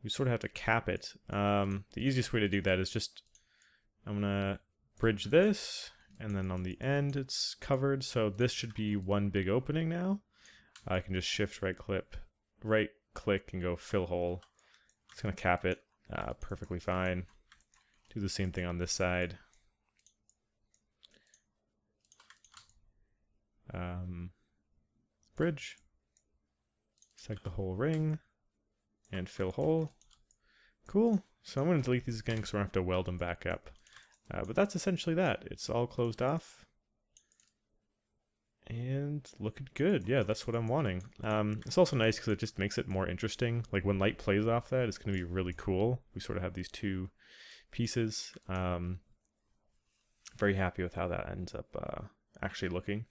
we sort of have to cap it. The easiest way to do that is just, I'm going to bridge this, and then on the end it's covered. So this should be one big opening now. I can just shift right click and go fill hole. It's going to cap it perfectly fine. Do the same thing on this side. Bridge. Select the whole ring and fill hole. Cool. So I'm going to delete these again because we're going to have to weld them back up. But that's essentially that. It's all closed off. And looking good. Yeah, that's what I'm wanting. It's also nice because it just makes it more interesting. Like when light plays off that, it's going to be really cool. We sort of have these two pieces. Very happy with how that ends up actually looking.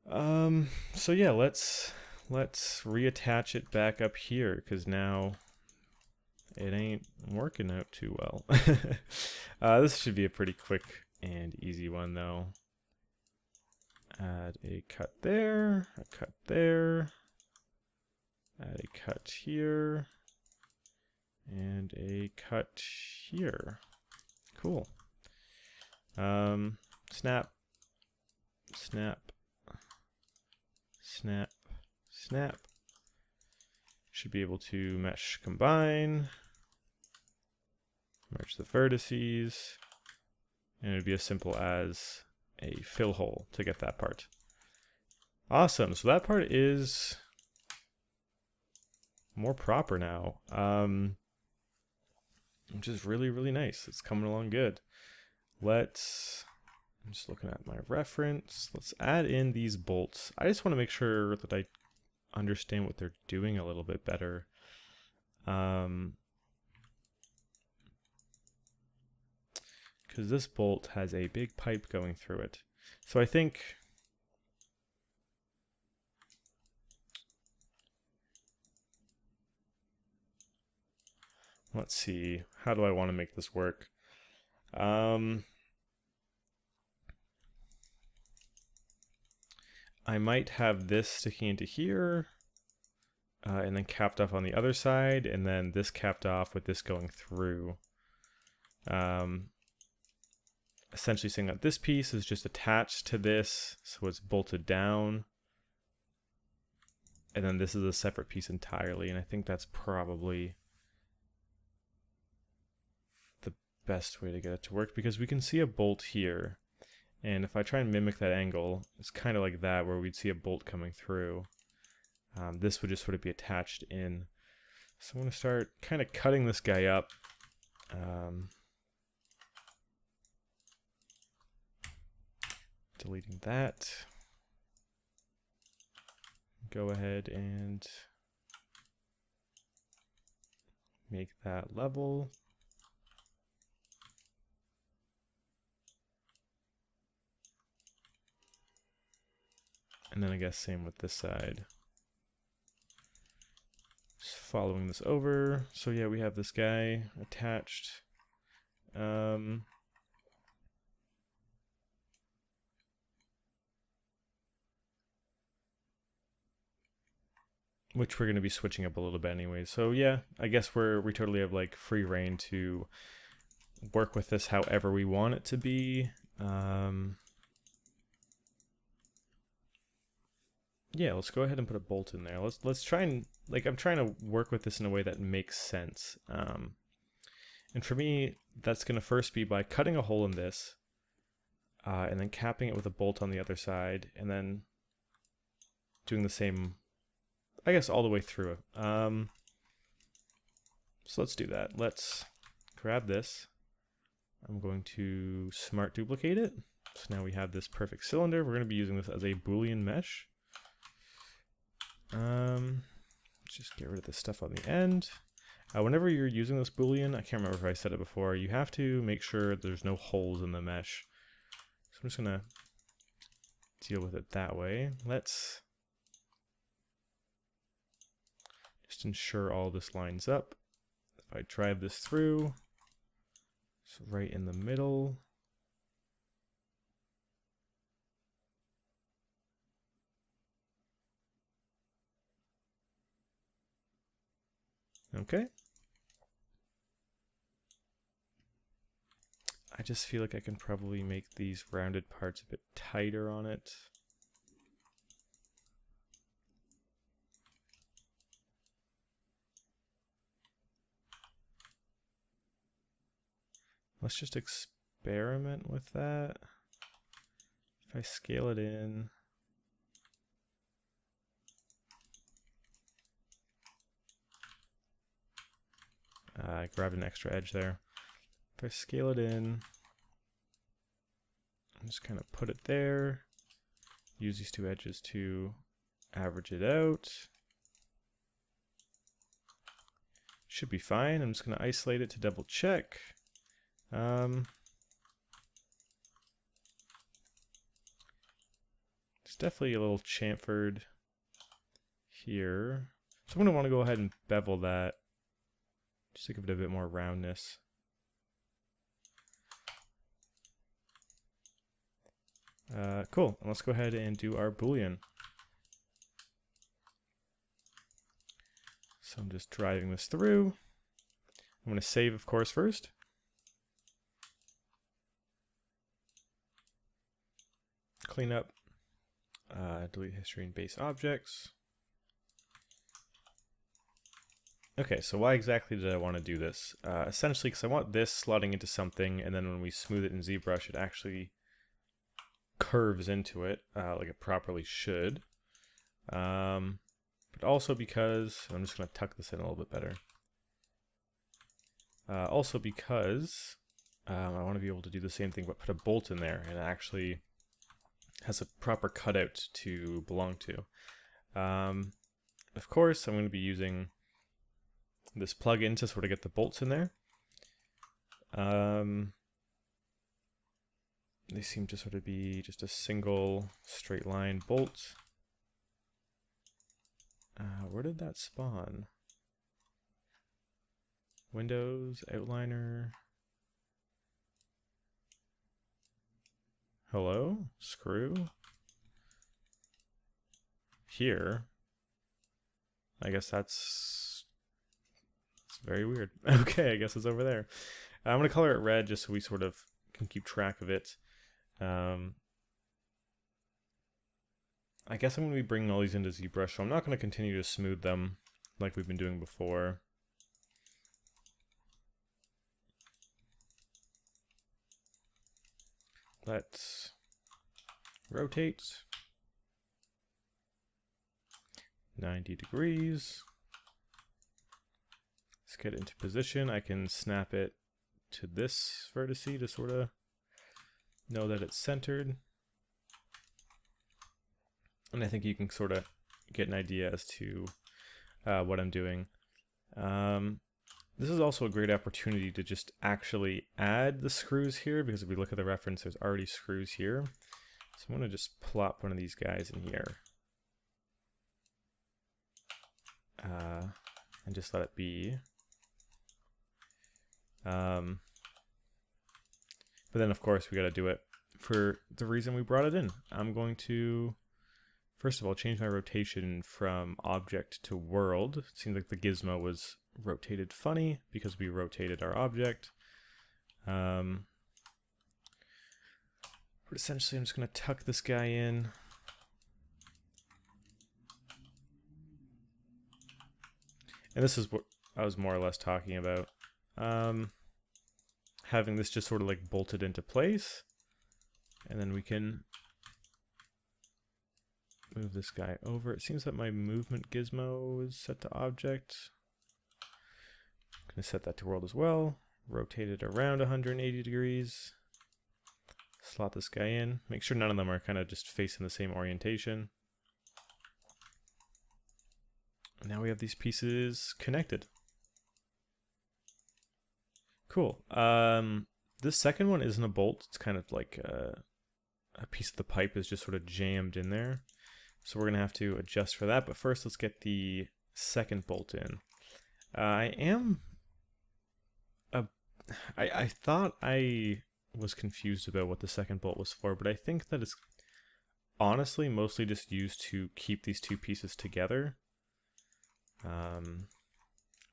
So yeah, let's reattach it back up here because now it ain't working out too well. This should be a pretty quick and easy one though. Add a cut there, a cut there, add a cut here, and a cut here. Cool. Snap, snap, snap, snap. Should be able to mesh combine, merge the vertices, and it'd be as simple as a fill hole to get that part. Awesome, so that part is more proper now, which is really, really nice. It's coming along good. I'm just looking at my reference. Let's add in these bolts. I just want to make sure that I understand what they're doing a little bit better. Because this bolt has a big pipe going through it. So I think let's see, how do I want to make this work? I might have this sticking into here, and then capped off on the other side, and then this capped off with this going through. Essentially saying that this piece is just attached to this, so it's bolted down. And then this is a separate piece entirely, and I think that's probably the best way to get it to work, because we can see a bolt here. And if I try and mimic that angle, it's kind of like that, where we'd see a bolt coming through. This would just sort of be attached in. So I'm going to start kind of cutting this guy up. Deleting that. Go ahead and make that level. And then I guess same with this side. Just following this over. So yeah, we have this guy attached. Which we're going to be switching up a little bit anyway. So yeah, I guess we totally have like free reign to work with this however we want it to be. Yeah, let's go ahead and put a bolt in there. Let's try and, like, I'm trying to work with this in a way that makes sense. And for me, that's going to first be by cutting a hole in this, and then capping it with a bolt on the other side, and then doing the same, I guess, all the way through it. So let's do that. Let's grab this. I'm going to smart duplicate it. So now we have this perfect cylinder. We're going to be using this as a Boolean mesh. Let's just get rid of the stuff on the end. Whenever you're using this Boolean, I can't remember if I said it before, you have to make sure there's no holes in the mesh. So I'm just going to deal with it that way. Let's just ensure all this lines up. If I drive this through, so right in the middle. Okay. I just feel like I can probably make these rounded parts a bit tighter on it. Let's just experiment with that. If I scale it in. I grabbed an extra edge there. If I scale it in, I'm just kind of put it there. Use these two edges to average it out. Should be fine. I'm just going to isolate it to double check. It's definitely a little chamfered here. So I'm going to want to go ahead and bevel that, just to give it a bit more roundness. Cool, and let's go ahead and do our Boolean. So I'm just driving this through. I'm going to save, of course, first. Clean up, delete history and base objects. Okay, so why exactly did I want to do this? Essentially because I want this slotting into something, and then when we smooth it in ZBrush, it actually curves into it, like it properly should. But also because, I'm just going to tuck this in a little bit better. Also because I want to be able to do the same thing, but put a bolt in there, and it actually has a proper cutout to belong to. Of course, I'm going to be using this plugin to sort of get the bolts in there. They seem to sort of be just a single straight line bolt. Where did that spawn? Windows, outliner. Hello? Screw? Here? I guess that's very weird. Okay, I guess it's over there. I'm going to color it red just so we sort of can keep track of it. I guess I'm going to be bringing all these into ZBrush, so I'm not going to continue to smooth them like we've been doing before. Let's rotate 90 degrees. Let's get it into position. I can snap it to this vertice to sort of know that it's centered. And I think you can sort of get an idea as to what I'm doing. This is also a great opportunity to just actually add the screws here, because if we look at the reference, there's already screws here. So I'm going to just plop one of these guys in here. And just let it be. But then of course we got to do it for the reason we brought it in. I'm going to first of all change my rotation from object to world. It seems like the gizmo was rotated funny because we rotated our object. But essentially I'm just going to tuck this guy in. And this is what I was more or less talking about. Having this just sort of like bolted into place, and then we can move this guy over. It seems that my movement gizmo is set to object. I'm going to set that to world as well. Rotate it around 180 degrees. Slot this guy in. Make sure none of them are kind of just facing the same orientation. And now we have these pieces connected. Cool. This second one isn't a bolt. It's kind of like a piece of the pipe is just sort of jammed in there. So we're going to have to adjust for that. But first, let's get the second bolt in. I thought I was confused about what the second bolt was for, but I think that it's honestly mostly just used to keep these two pieces together.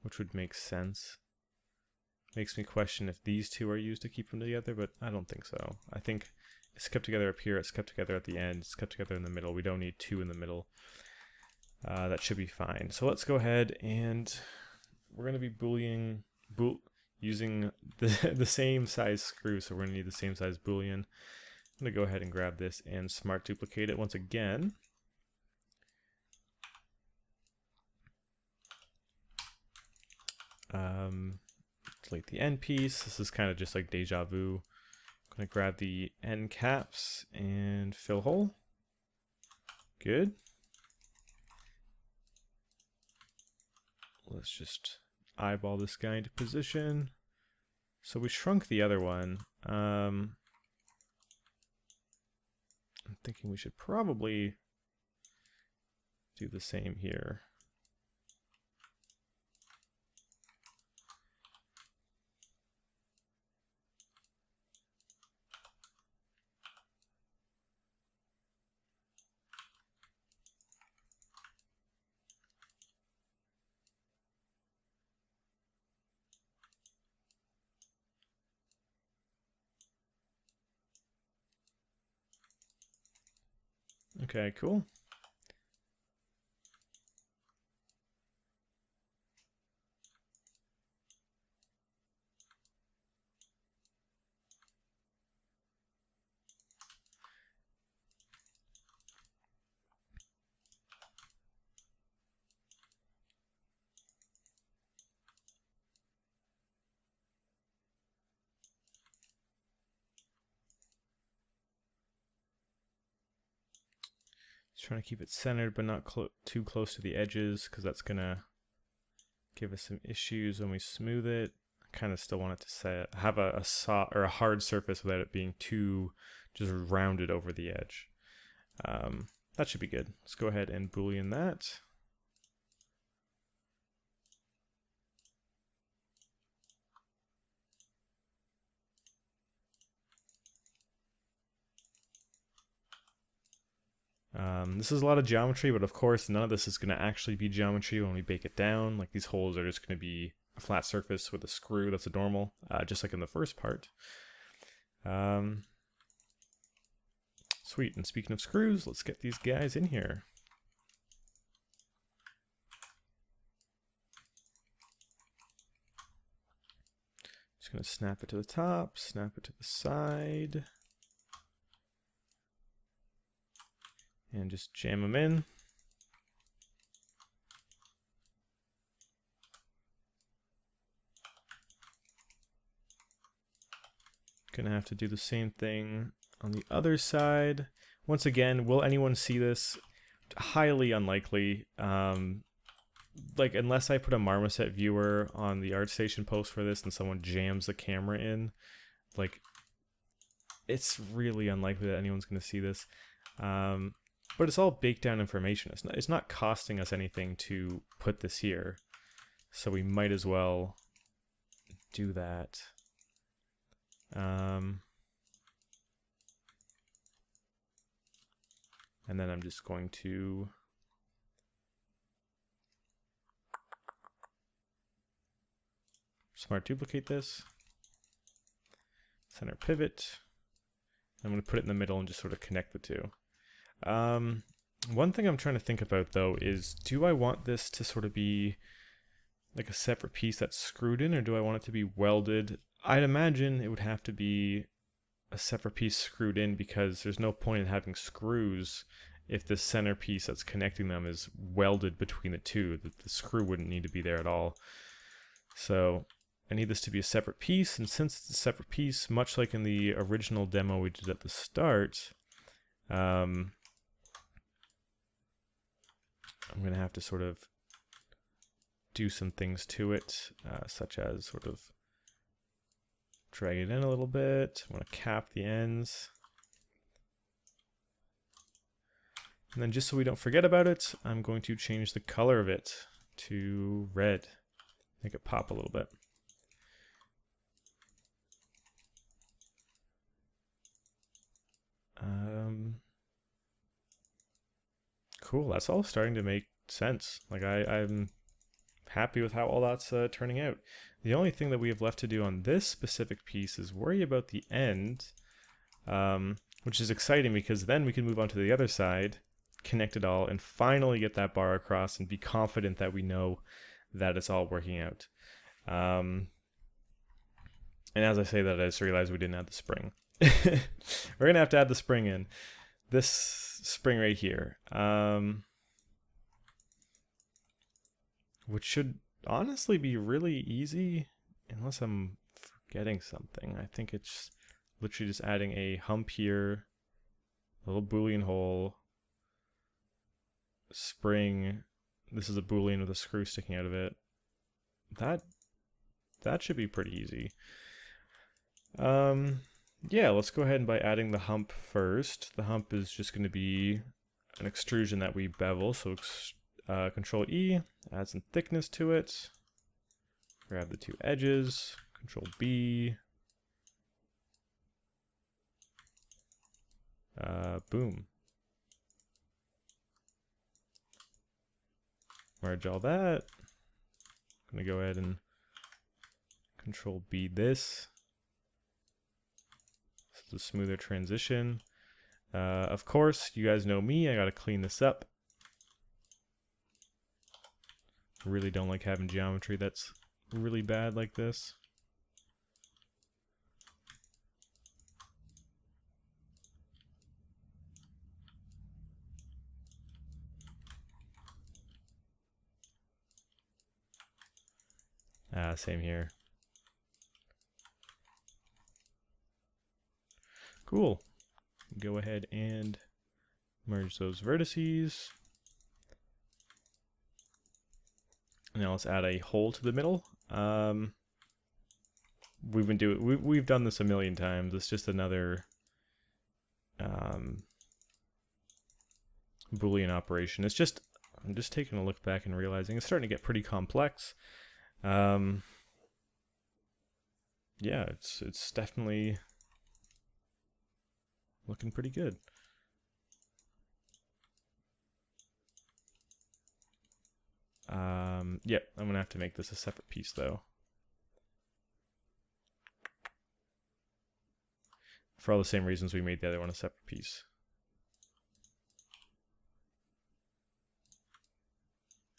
Which would make sense. Makes me question if these two are used to keep them together, but I don't think so. I think it's kept together up here, it's kept together at the end, it's kept together in the middle. We don't need two in the middle. That should be fine. So let's go ahead and we're going to be using the same size screw, so we're going to need the same size boolean. I'm going to go ahead and grab this and smart duplicate it once again. Delete the end piece. This is kind of just like deja vu. I'm going to grab the end caps and fill hole. Good. Let's just eyeball this guy into position. So we shrunk the other one. I'm thinking we should probably do the same here. Okay, cool. Just trying to keep it centered but not too close to the edges, because that's gonna give us some issues when we smooth it. I kind of still want it to have a soft or a hard surface without it being too just rounded over the edge. That should be good. Let's go ahead and boolean that. This is a lot of geometry, but of course none of this is going to actually be geometry when we bake it down. Like, these holes are just going to be a flat surface with a screw that's a normal, just like in the first part. Sweet, and speaking of screws, let's get these guys in here. Just going to snap it to the top, snap it to the side. And just jam them in. Gonna have to do the same thing on the other side. Once again, will anyone see this? Highly unlikely. Like, unless I put a marmoset viewer on the ArtStation post for this and someone jams the camera in, like, it's really unlikely that anyone's gonna see this. But it's all baked down information. It's not costing us anything to put this here, so we might as well do that. And then I'm just going to smart duplicate this, center pivot. I'm going to put it in the middle and just sort of connect the two. One thing I'm trying to think about though is, do I want this to sort of be like a separate piece that's screwed in, or do I want it to be welded? I'd imagine it would have to be a separate piece screwed in, because there's no point in having screws if the center piece that's connecting them is welded between the two. The screw wouldn't need to be there at all. So I need this to be a separate piece, and since it's a separate piece, much like in the original demo we did at the start, I'm going to have to sort of do some things to it, such as sort of drag it in a little bit. I'm going to cap the ends. And then, just so we don't forget about it, I'm going to change the color of it to red. Make it pop a little bit. Cool, that's all starting to make sense. Like, I'm happy with how all that's turning out. The only thing that we have left to do on this specific piece is worry about the end, which is exciting, because then we can move on to the other side, connect it all, and finally get that bar across and be confident that we know that it's all working out. And as I say that, I just realized we didn't add the spring. We're gonna have to add the spring in. This spring right here, which should honestly be really easy, unless I'm forgetting something. I think it's literally just adding a hump here, a little boolean hole, spring. This is a boolean with a screw sticking out of it. That should be pretty easy. Yeah, let's go ahead and by adding the hump first. The hump is just going to be an extrusion that we bevel, so Control E, add some thickness to it, grab the two edges, Control B, boom. Merge all that. I'm going to go ahead and Control B this. This is a smoother transition. Of course, you guys know me. I gotta clean this up. Really don't like having geometry that's really bad like this. Same here. Cool. Go ahead and merge those vertices. Now let's add a hole to the middle. We've done this a million times. It's just another Boolean operation. I'm just taking a look back and realizing it's starting to get pretty complex. Yeah, it's definitely looking pretty good. Yep, I'm gonna have to make this a separate piece though. For all the same reasons we made the other one a separate piece.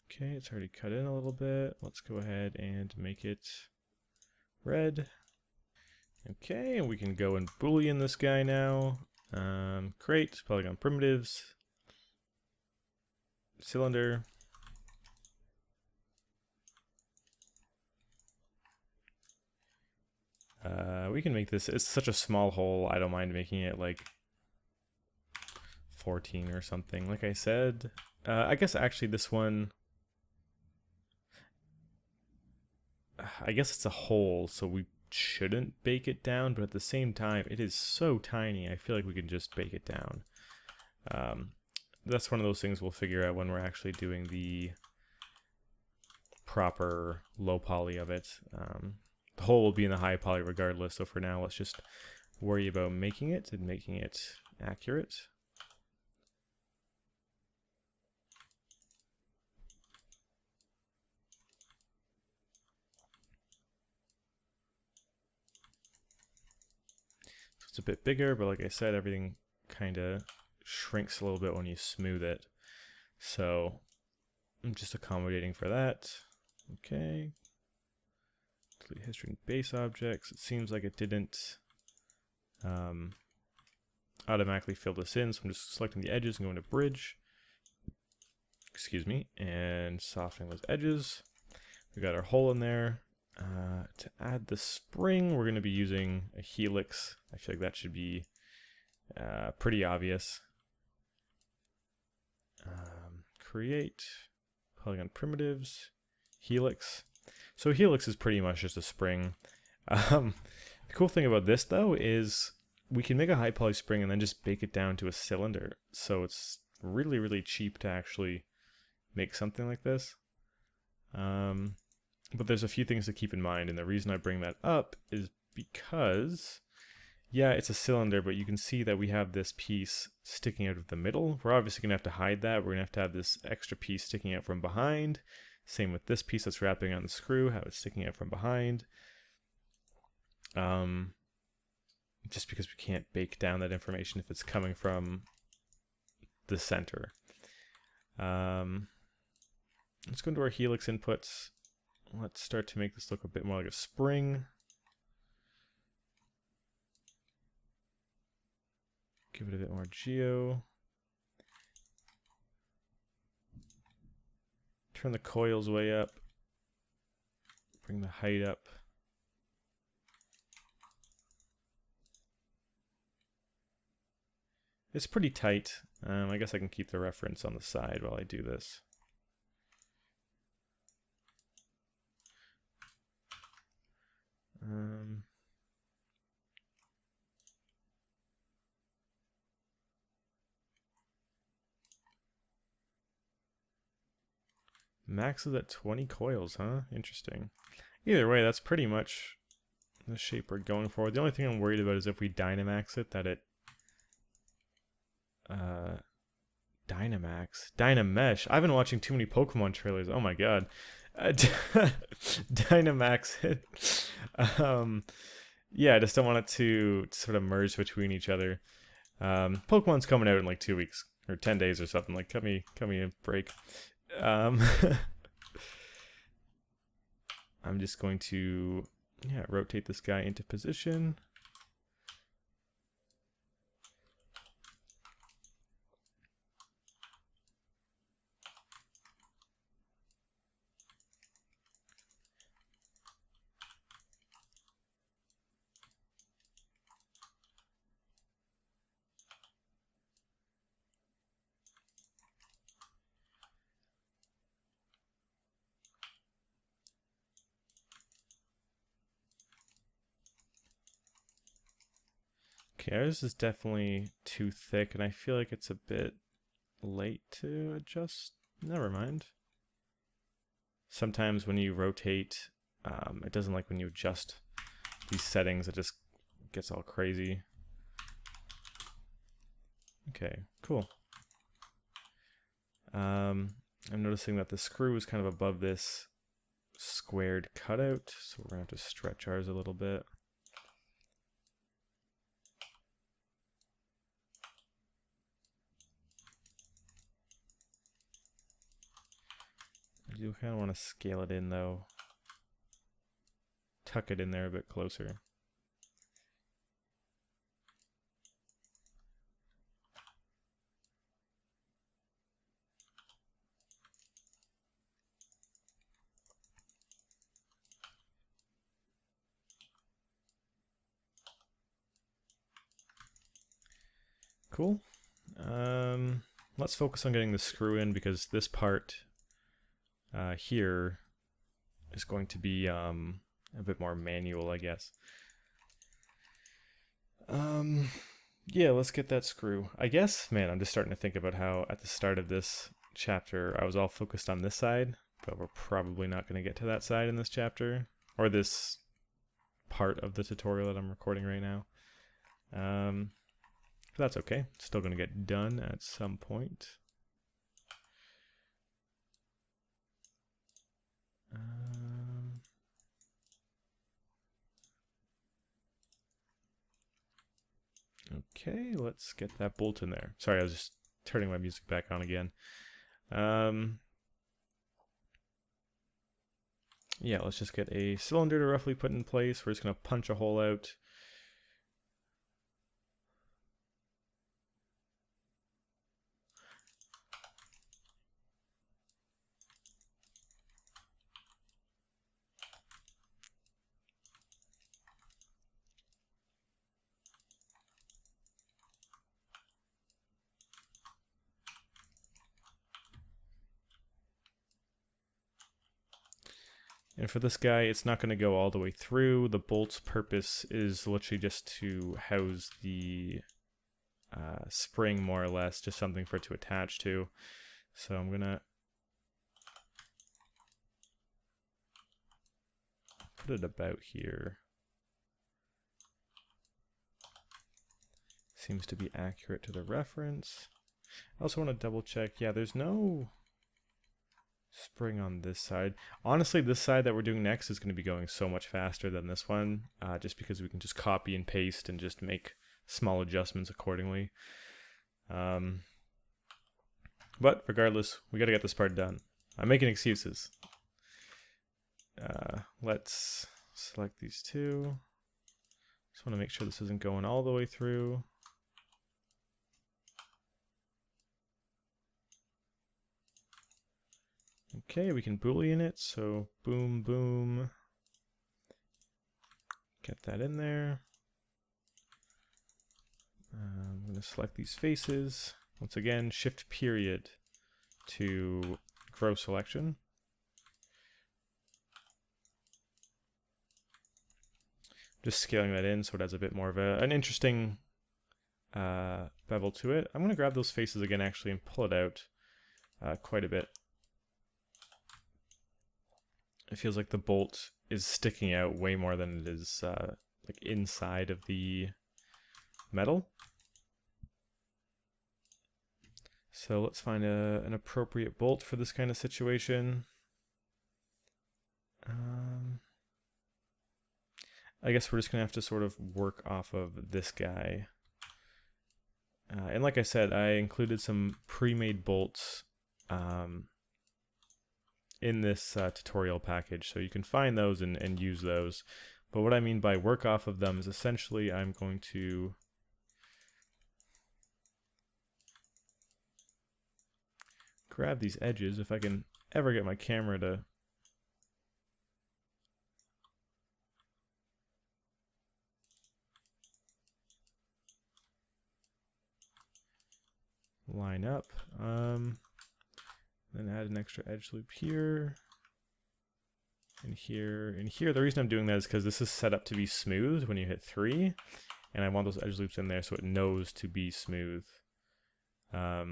Okay, it's already cut in a little bit. Let's go ahead and make it red. Okay, and we can go and Boolean this guy now. Create polygon primitives, cylinder. We can make this, it's such a small hole, I don't mind making it like 14 or something. Like I said, I guess actually this one, I guess it's a hole, so we shouldn't bake it down, but at the same time, it is so tiny, I feel like we can just bake it down. That's one of those things we'll figure out when we're actually doing the proper low poly of it. The hole will be in the high poly regardless, so for now let's just worry about making it and making it accurate. So it's a bit bigger, but like I said, everything kind of shrinks a little bit when you smooth it. So I'm just accommodating for that. Okay. Delete history and base objects. It seems like it didn't automatically fill this in, so I'm just selecting the edges and going to bridge. Excuse me, and softening those edges. We got our hole in there. To add the spring, we're going to be using a helix. I feel like that should be pretty obvious. Create polygon primitives, helix. So helix is pretty much just a spring. The cool thing about this though is we can make a high poly spring and then just bake it down to a cylinder. So it's really, really cheap to actually make something like this. But there's a few things to keep in mind, and the reason I bring that up is because, yeah, it's a cylinder, but you can see that we have this piece sticking out of the middle. We're obviously going to have to hide that. We're going to have this extra piece sticking out from behind. Same with this piece that's wrapping on the screw, how it's sticking out from behind. Just because we can't bake down that information if it's coming from the center. Let's go into our helix inputs. Let's start to make this look a bit more like a spring. Give it a bit more geo. Turn the coils way up. Bring the height up. It's pretty tight. I guess I can keep the reference on the side while I do this. Max is at 20 coils, huh? Interesting. Either way, that's pretty much the shape we're going for. The only thing I'm worried about is if we Dynamax it, that it... Dynamesh. I've been watching too many Pokemon trailers. Oh my god. Dynamax it. Yeah, I just don't want it to sort of merge between each other. Pokemon's coming out in like 2 weeks or 10 days or something. Like, cut me a break. I'm just going to rotate this guy into position. Okay, ours is definitely too thick, and I feel like it's a bit late to adjust. Never mind. Sometimes when you rotate, it doesn't like when you adjust these settings, it just gets all crazy. Okay, cool. I'm noticing that the screw is kind of above this squared cutout, so we're going to have to stretch ours a little bit. I do kind of want to scale it in though. Tuck it in there a bit closer. Cool. Let's focus on getting the screw in, because this part here is going to be a bit more manual, I guess. Yeah, let's get that screw. I guess, man, I'm just starting to think about how at the start of this chapter I was all focused on this side, but we're probably not going to get to that side in this chapter, or this part of the tutorial that I'm recording right now. But that's okay. It's still going to get done at some point. Okay, let's get that bolt in there. Sorry, I was just turning my music back on again. Yeah, let's just get a cylinder to roughly put in place. We're just going to punch a hole out. And for this guy, it's not going to go all the way through. The bolt's purpose is literally just to house the spring, more or less, just something for it to attach to. So I'm going to put it about here. Seems to be accurate to the reference. I also want to double check. Yeah, there's no spring on this side. Honestly, this side that we're doing next is going to be going so much faster than this one, just because we can just copy and paste and just make small adjustments accordingly. But regardless, we got to get this part done. I'm making excuses. Let's select these two. Just want to make sure this isn't going all the way through. Okay, we can Boolean it, so boom, boom. Get that in there. I'm going to select these faces. Once again, shift period to grow selection. Just scaling that in so it has a bit more of an interesting bevel to it. I'm going to grab those faces again actually and pull it out quite a bit. It feels like the bolt is sticking out way more than it is like inside of the metal. So let's find an appropriate bolt for this kind of situation. I guess we're just going to have to sort of work off of this guy. And like I said, I included some pre-made bolts in this tutorial package, so you can find those and use those. But what I mean by work off of them is essentially I'm going to grab these edges, if I can ever get my camera to line up, then add an extra edge loop here, and here, and here. The reason I'm doing that is because this is set up to be smooth when you hit 3, and I want those edge loops in there so it knows to be smooth. But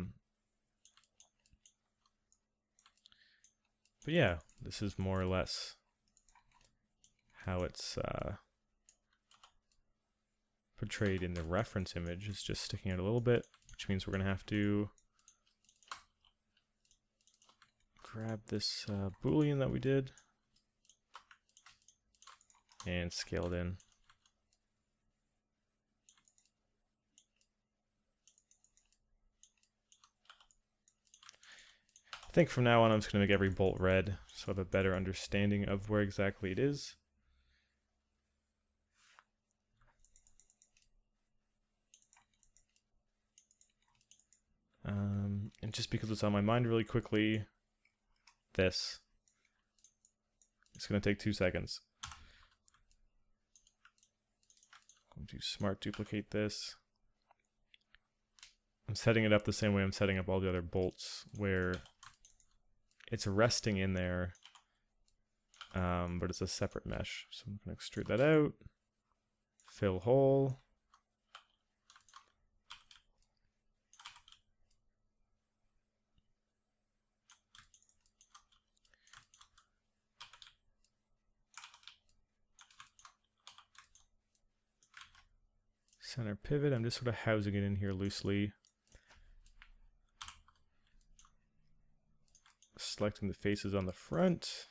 yeah, this is more or less how it's portrayed in the reference image. It's just sticking out a little bit, which means we're going to have to grab this Boolean that we did and scale it in. I think from now on I'm just going to make every bolt red so I have a better understanding of where exactly it is. And just because it's on my mind really quickly, it's going to take 2 seconds. I'm going to smart duplicate this. I'm setting it up the same way I'm setting up all the other bolts, where it's resting in there, but it's a separate mesh. So I'm going to extrude that out, fill hole. Center pivot, I'm just sort of housing it in here loosely. Selecting the faces on the front.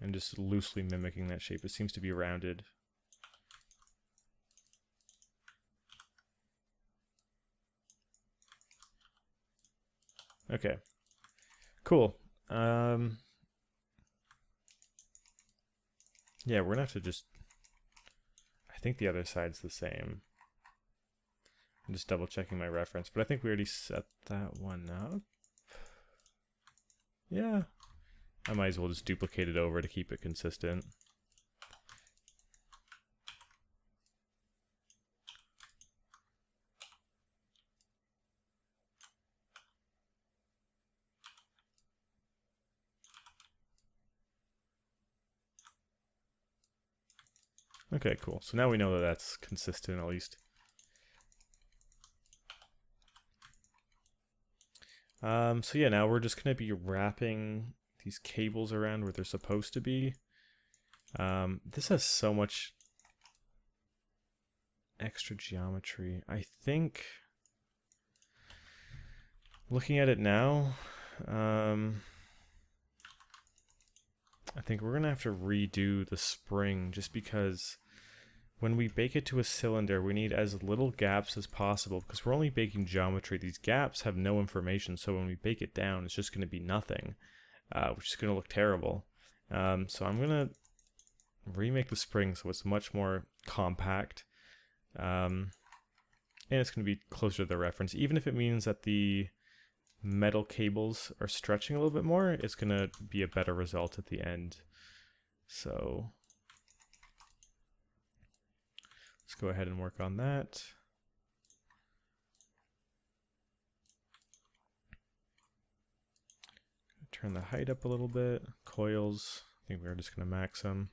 And just loosely mimicking that shape. It seems to be rounded. Okay, cool. Yeah, we're gonna have to just, I think the other side's the same. I'm just double checking my reference, but I think we already set that one up. Yeah, I might as well just duplicate it over to keep it consistent. Okay, cool. So now we know that that's consistent at least. So yeah, now we're just going to be wrapping these cables around where they're supposed to be. This has so much extra geometry. I think, looking at it now, I think we're going to have to redo the spring, just because when we bake it to a cylinder, we need as little gaps as possible, because we're only baking geometry. These gaps have no information, so when we bake it down, it's just going to be nothing, which is going to look terrible. So I'm going to remake the spring so it's much more compact, and it's going to be closer to the reference. Even if it means that the metal cables are stretching a little bit more, it's going to be a better result at the end. So let's go ahead and work on that. Turn the height up a little bit. Coils, I think we're just going to max them.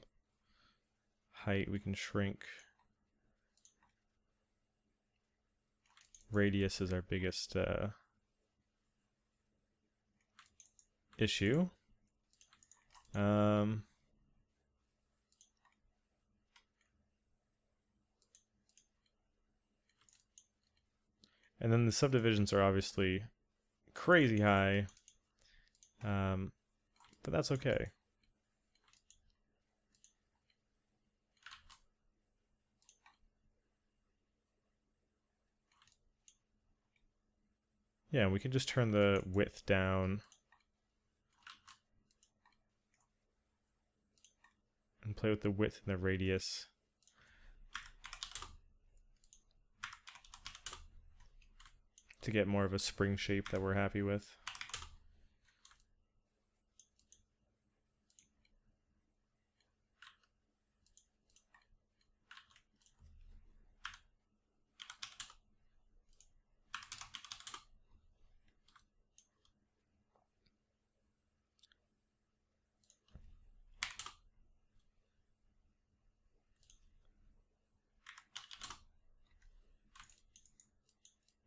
Height, we can shrink. Radius is our biggest issue. And then the subdivisions are obviously crazy high, but that's okay. Yeah, we can just turn the width down and play with the width and the radius. To get more of a spring shape that we're happy with.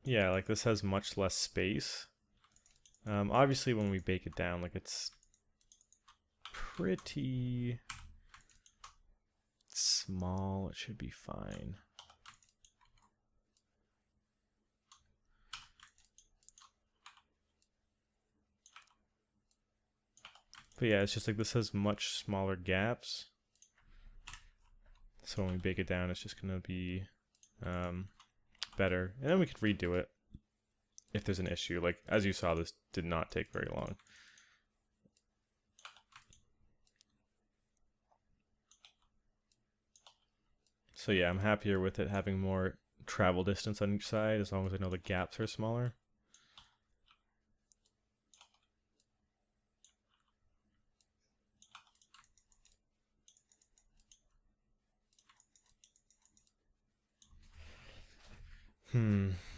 Yeah, like this has much less space. Obviously when we bake it down, like it's pretty small. It should be fine. But yeah, it's just like this has much smaller gaps. So when we bake it down, it's just gonna be better. And then we could redo it if there's an issue. Like, as you saw, this did not take very long. So yeah, I'm happier with it having more travel distance on each side, as long as I know the gaps are smaller.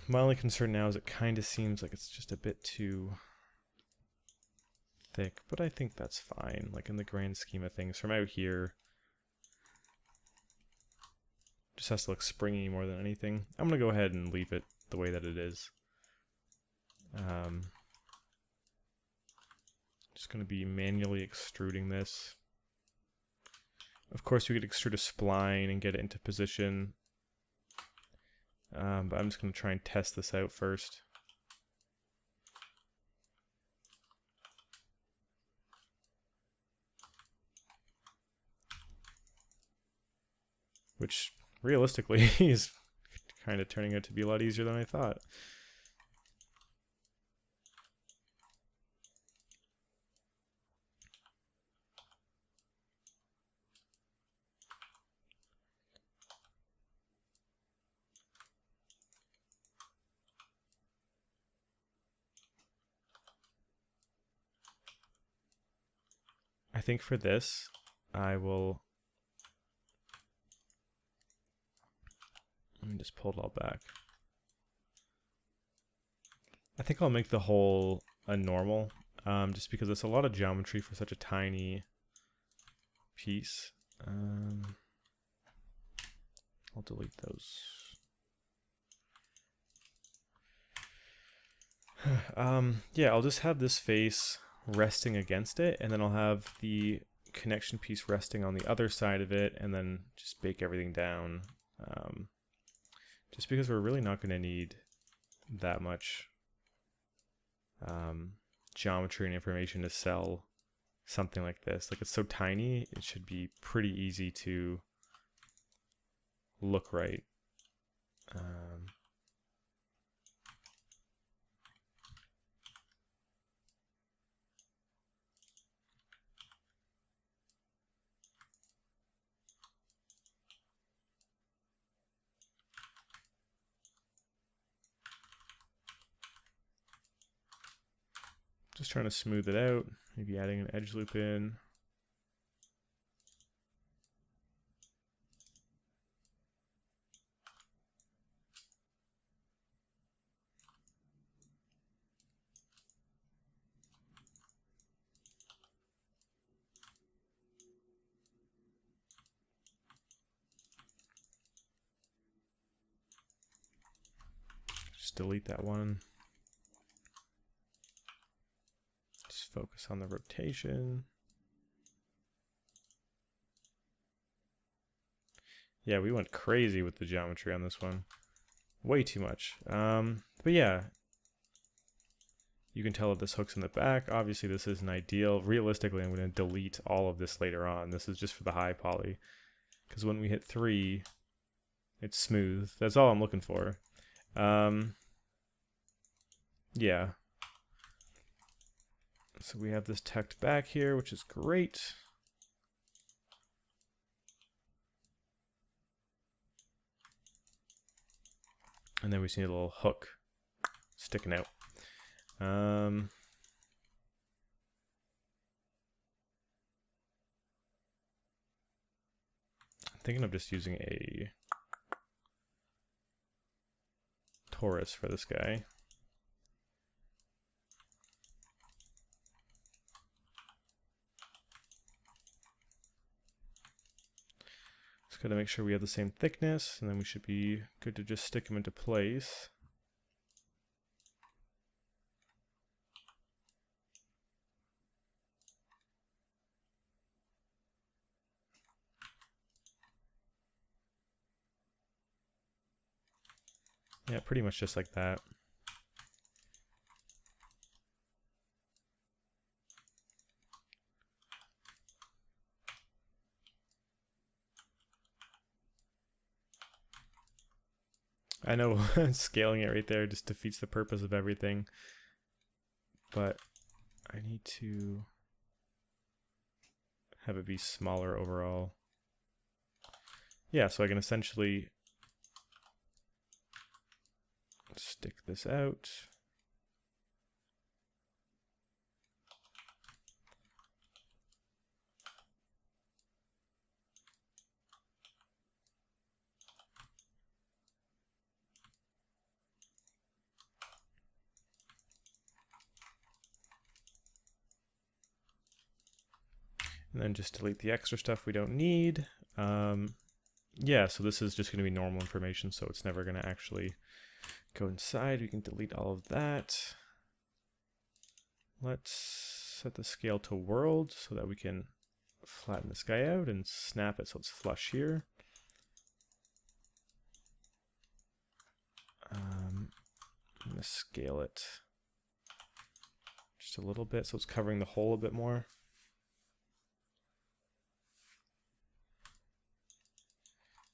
My only concern now is it kind of seems like it's just a bit too thick, but I think that's fine. Like in the grand scheme of things, from out here, just has to look springy more than anything. I'm gonna go ahead and leave it the way that it is. Just gonna be manually extruding this. Of course, we could extrude a spline and get it into position. But I'm just going to try and test this out first. Which, realistically, is kind of turning out to be a lot easier than I thought. I think for this, I will... Let me just pull it all back. I think I'll make the whole a normal, just because it's a lot of geometry for such a tiny piece. I'll delete those. Yeah, I'll just have this face resting against it, and then I'll have the connection piece resting on the other side of it, and then just bake everything down. Just because we're really not going to need that much geometry and information to sell something like this. Like, it's so tiny, it should be pretty easy to look right. Just trying to smooth it out, maybe adding an edge loop in. Just delete that one. Focus on the rotation. Yeah, we went crazy with the geometry on this one. Way too much. But yeah, you can tell that this hooks in the back. Obviously, this isn't ideal. Realistically, I'm going to delete all of this later on. This is just for the high poly. Because when we hit 3, it's smooth. That's all I'm looking for. Yeah. So we have this text back here, which is great. And then we see a little hook sticking out. I'm thinking of just using a torus for this guy. Just gotta make sure we have the same thickness, and then we should be good to just stick them into place. Yeah, pretty much just like that. I know scaling it right there just defeats the purpose of everything, but I need to have it be smaller overall. Yeah, so I can essentially stick this out. And then just delete the extra stuff we don't need. Yeah, so this is just going to be normal information, so it's never going to actually go inside. We can delete all of that. Let's set the scale to world so that we can flatten this guy out and snap it so it's flush here. I'm going to scale it just a little bit so it's covering the hole a bit more.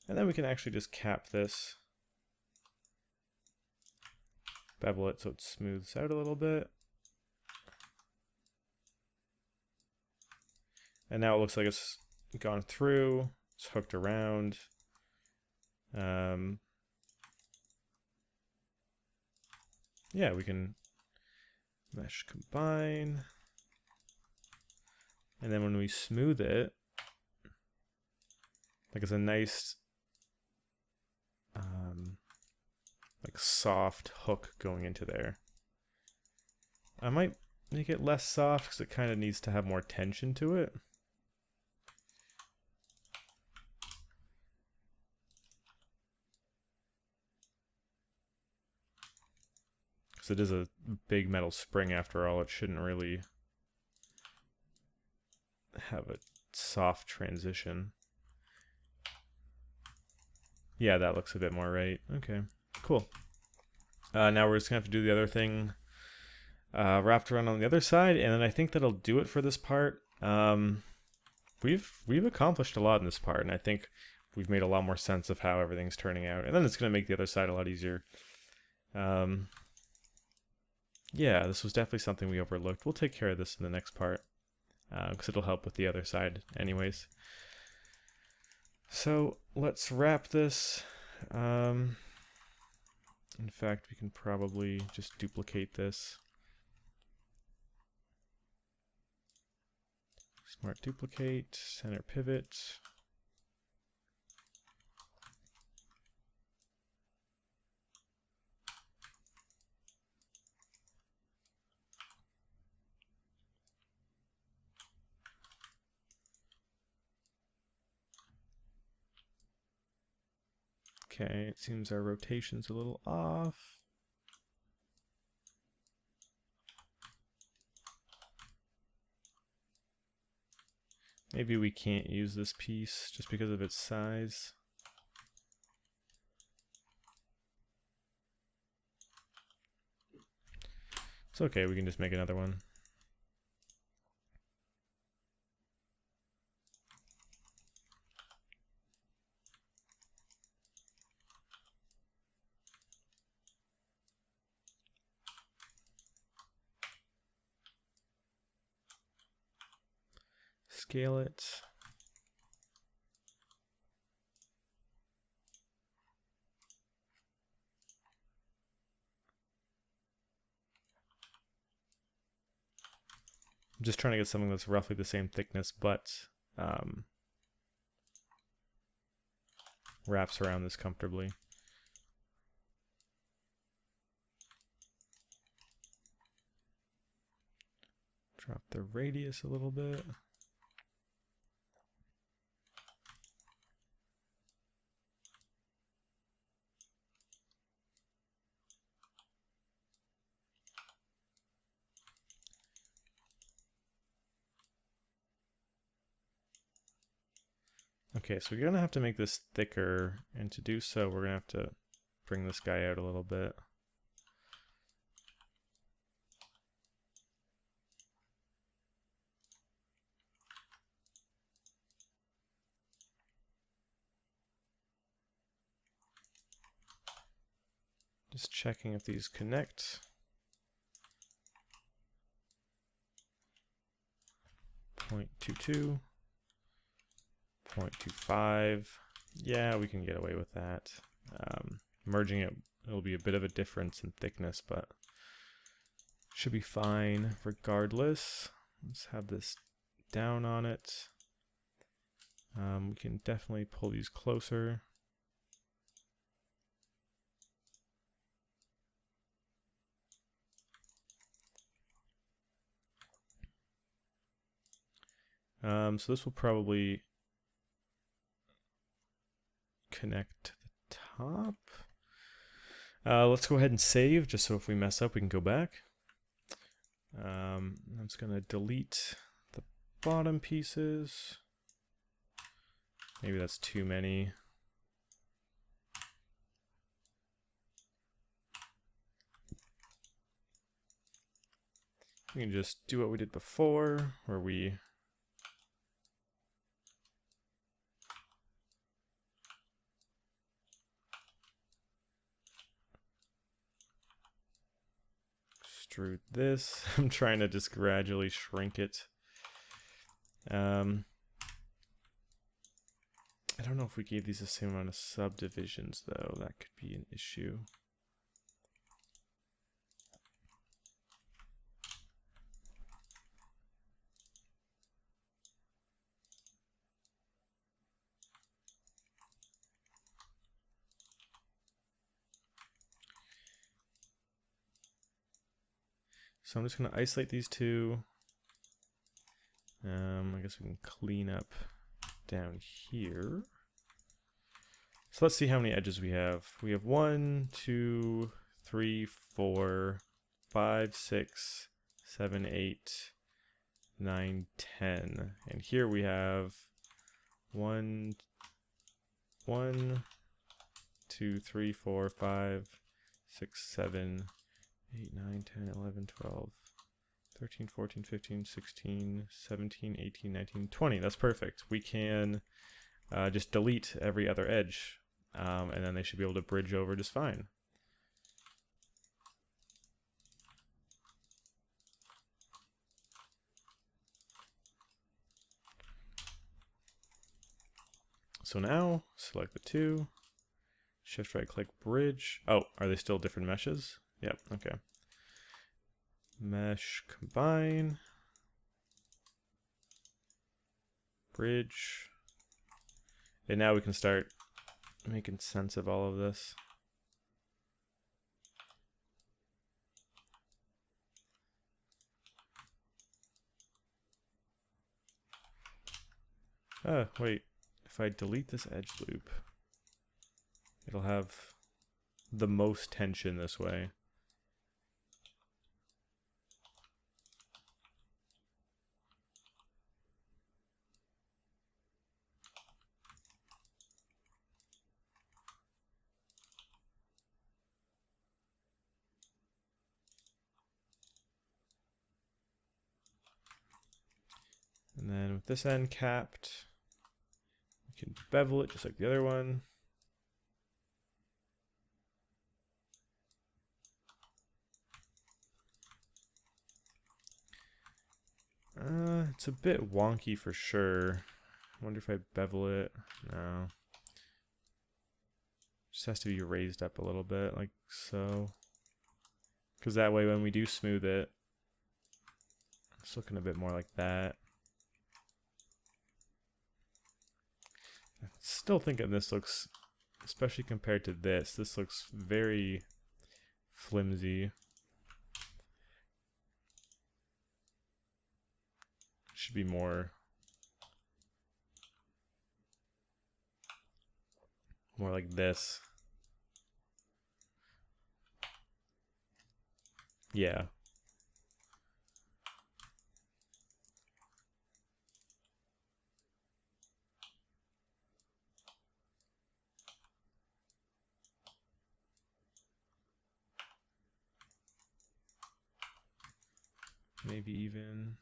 And then we can actually just cap this, bevel it so it smooths out a little bit. And now it looks like it's gone through, it's hooked around. Yeah, we can mesh combine. And then when we smooth it, like it's a nice like soft hook going into there. I might make it less soft because it kind of needs to have more tension to it. Because it is a big metal spring after all, it shouldn't really have a soft transition. Yeah, that looks a bit more right. Okay, cool. Now we're just gonna have to do the other thing wrapped around on the other side, and then I think that'll do it for this part. We've accomplished a lot in this part, and I think we've made a lot more sense of how everything's turning out, and then it's gonna make the other side a lot easier. Yeah, this was definitely something we overlooked. We'll take care of this in the next part, because it'll help with the other side anyways. So let's wrap this. In fact, we can probably just duplicate this. Smart duplicate, center pivot. Okay, it seems our rotation's a little off. Maybe we can't use this piece just because of its size. It's okay, we can just make another one. scale it. I'm just trying to get something that's roughly the same thickness, but wraps around this comfortably. Drop the radius a little bit. Okay, so we're going to have to make this thicker, and to do so, we're going to have to bring this guy out a little bit. Just checking if these connect. 0.22. 0.25. Yeah, we can get away with that. Merging it, it'll be a bit of a difference in thickness, but should be fine regardless. Let's have this down on it. We can definitely pull these closer. So this will probably connect to the top. Let's go ahead and save, just so if we mess up, we can go back. I'm just going to delete the bottom pieces. Maybe that's too many. We can just do what we did before, where we extrude this. I'm trying to just gradually shrink it. I don't know if we gave these the same amount of subdivisions, though. That could be an issue. So I'm just going to isolate these two. I guess we can clean up down here. So let's see how many edges we have. We have 1, 2, 3, 4, 5, 6, 7, 8, 9, 10. And here we have 1, 2, 3, 4, 5, 6, 7, 8, 9, 10, 11, 12, 13, 14, 15, 16, 17, 18, 19, 20. That's perfect. We can just delete every other edge, and then they should be able to bridge over just fine. So now, select the two, shift right click bridge. Oh, are they still different meshes? Yep, okay. Mesh combine, bridge, and now we can start making sense of all of this. Wait, if I delete this edge loop, it'll have the most tension this way. And then with this end capped, we can bevel it just like the other one. It's a bit wonky for sure. I wonder if I bevel it. No. Just has to be raised up a little bit, like so. Because that way when we do smooth it, it's looking a bit more like that. I'm still thinking this looks, especially compared to this looks very flimsy. Should be more like this. Yeah. Maybe even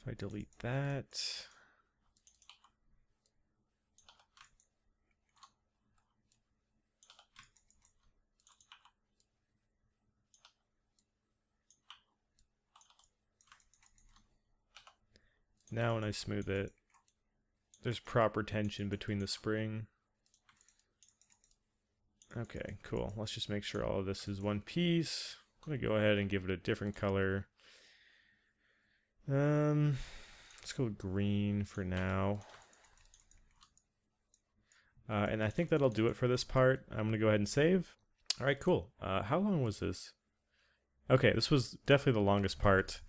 if I delete that. Now when I smooth it, there's proper tension between the spring. Okay, cool. Let's just make sure all of this is one piece. I'm gonna go ahead and give it a different color. Let's go green for now. And I think that'll do it for this part. I'm gonna go ahead and save. All right, cool. How long was this? Okay, this was definitely the longest part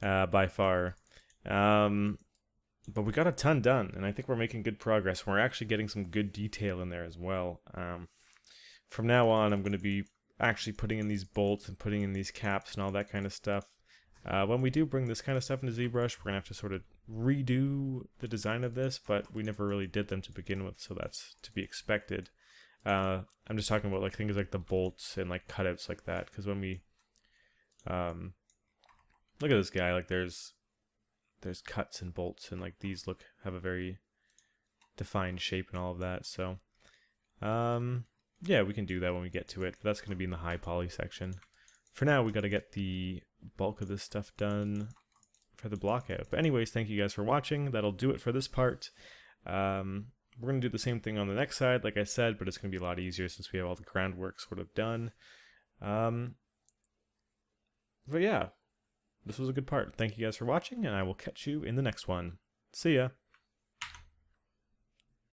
by far. But we got a ton done, and I think we're making good progress. We're actually getting some good detail in there as well. From now on, I'm going to be actually putting in these bolts and putting in these caps and all that kind of stuff. When we do bring this kind of stuff into ZBrush, we're going to have to sort of redo the design of this, but we never really did them to begin with, so that's to be expected. I'm just talking about like things like the bolts and like cutouts like that, because when we look at this guy, like there's cuts and bolts, and like these have a very defined shape and all of that. So yeah, we can do that when we get to it, but that's going to be in the high poly section. For now, we got to get the bulk of this stuff done for the blockout. But anyways, thank you guys for watching. That'll do it for this part. We're going to do the same thing on the next side, like I said, but it's going to be a lot easier since we have all the groundwork sort of done. But yeah, this was a good part. Thank you guys for watching, and I will catch you in the next one. See ya!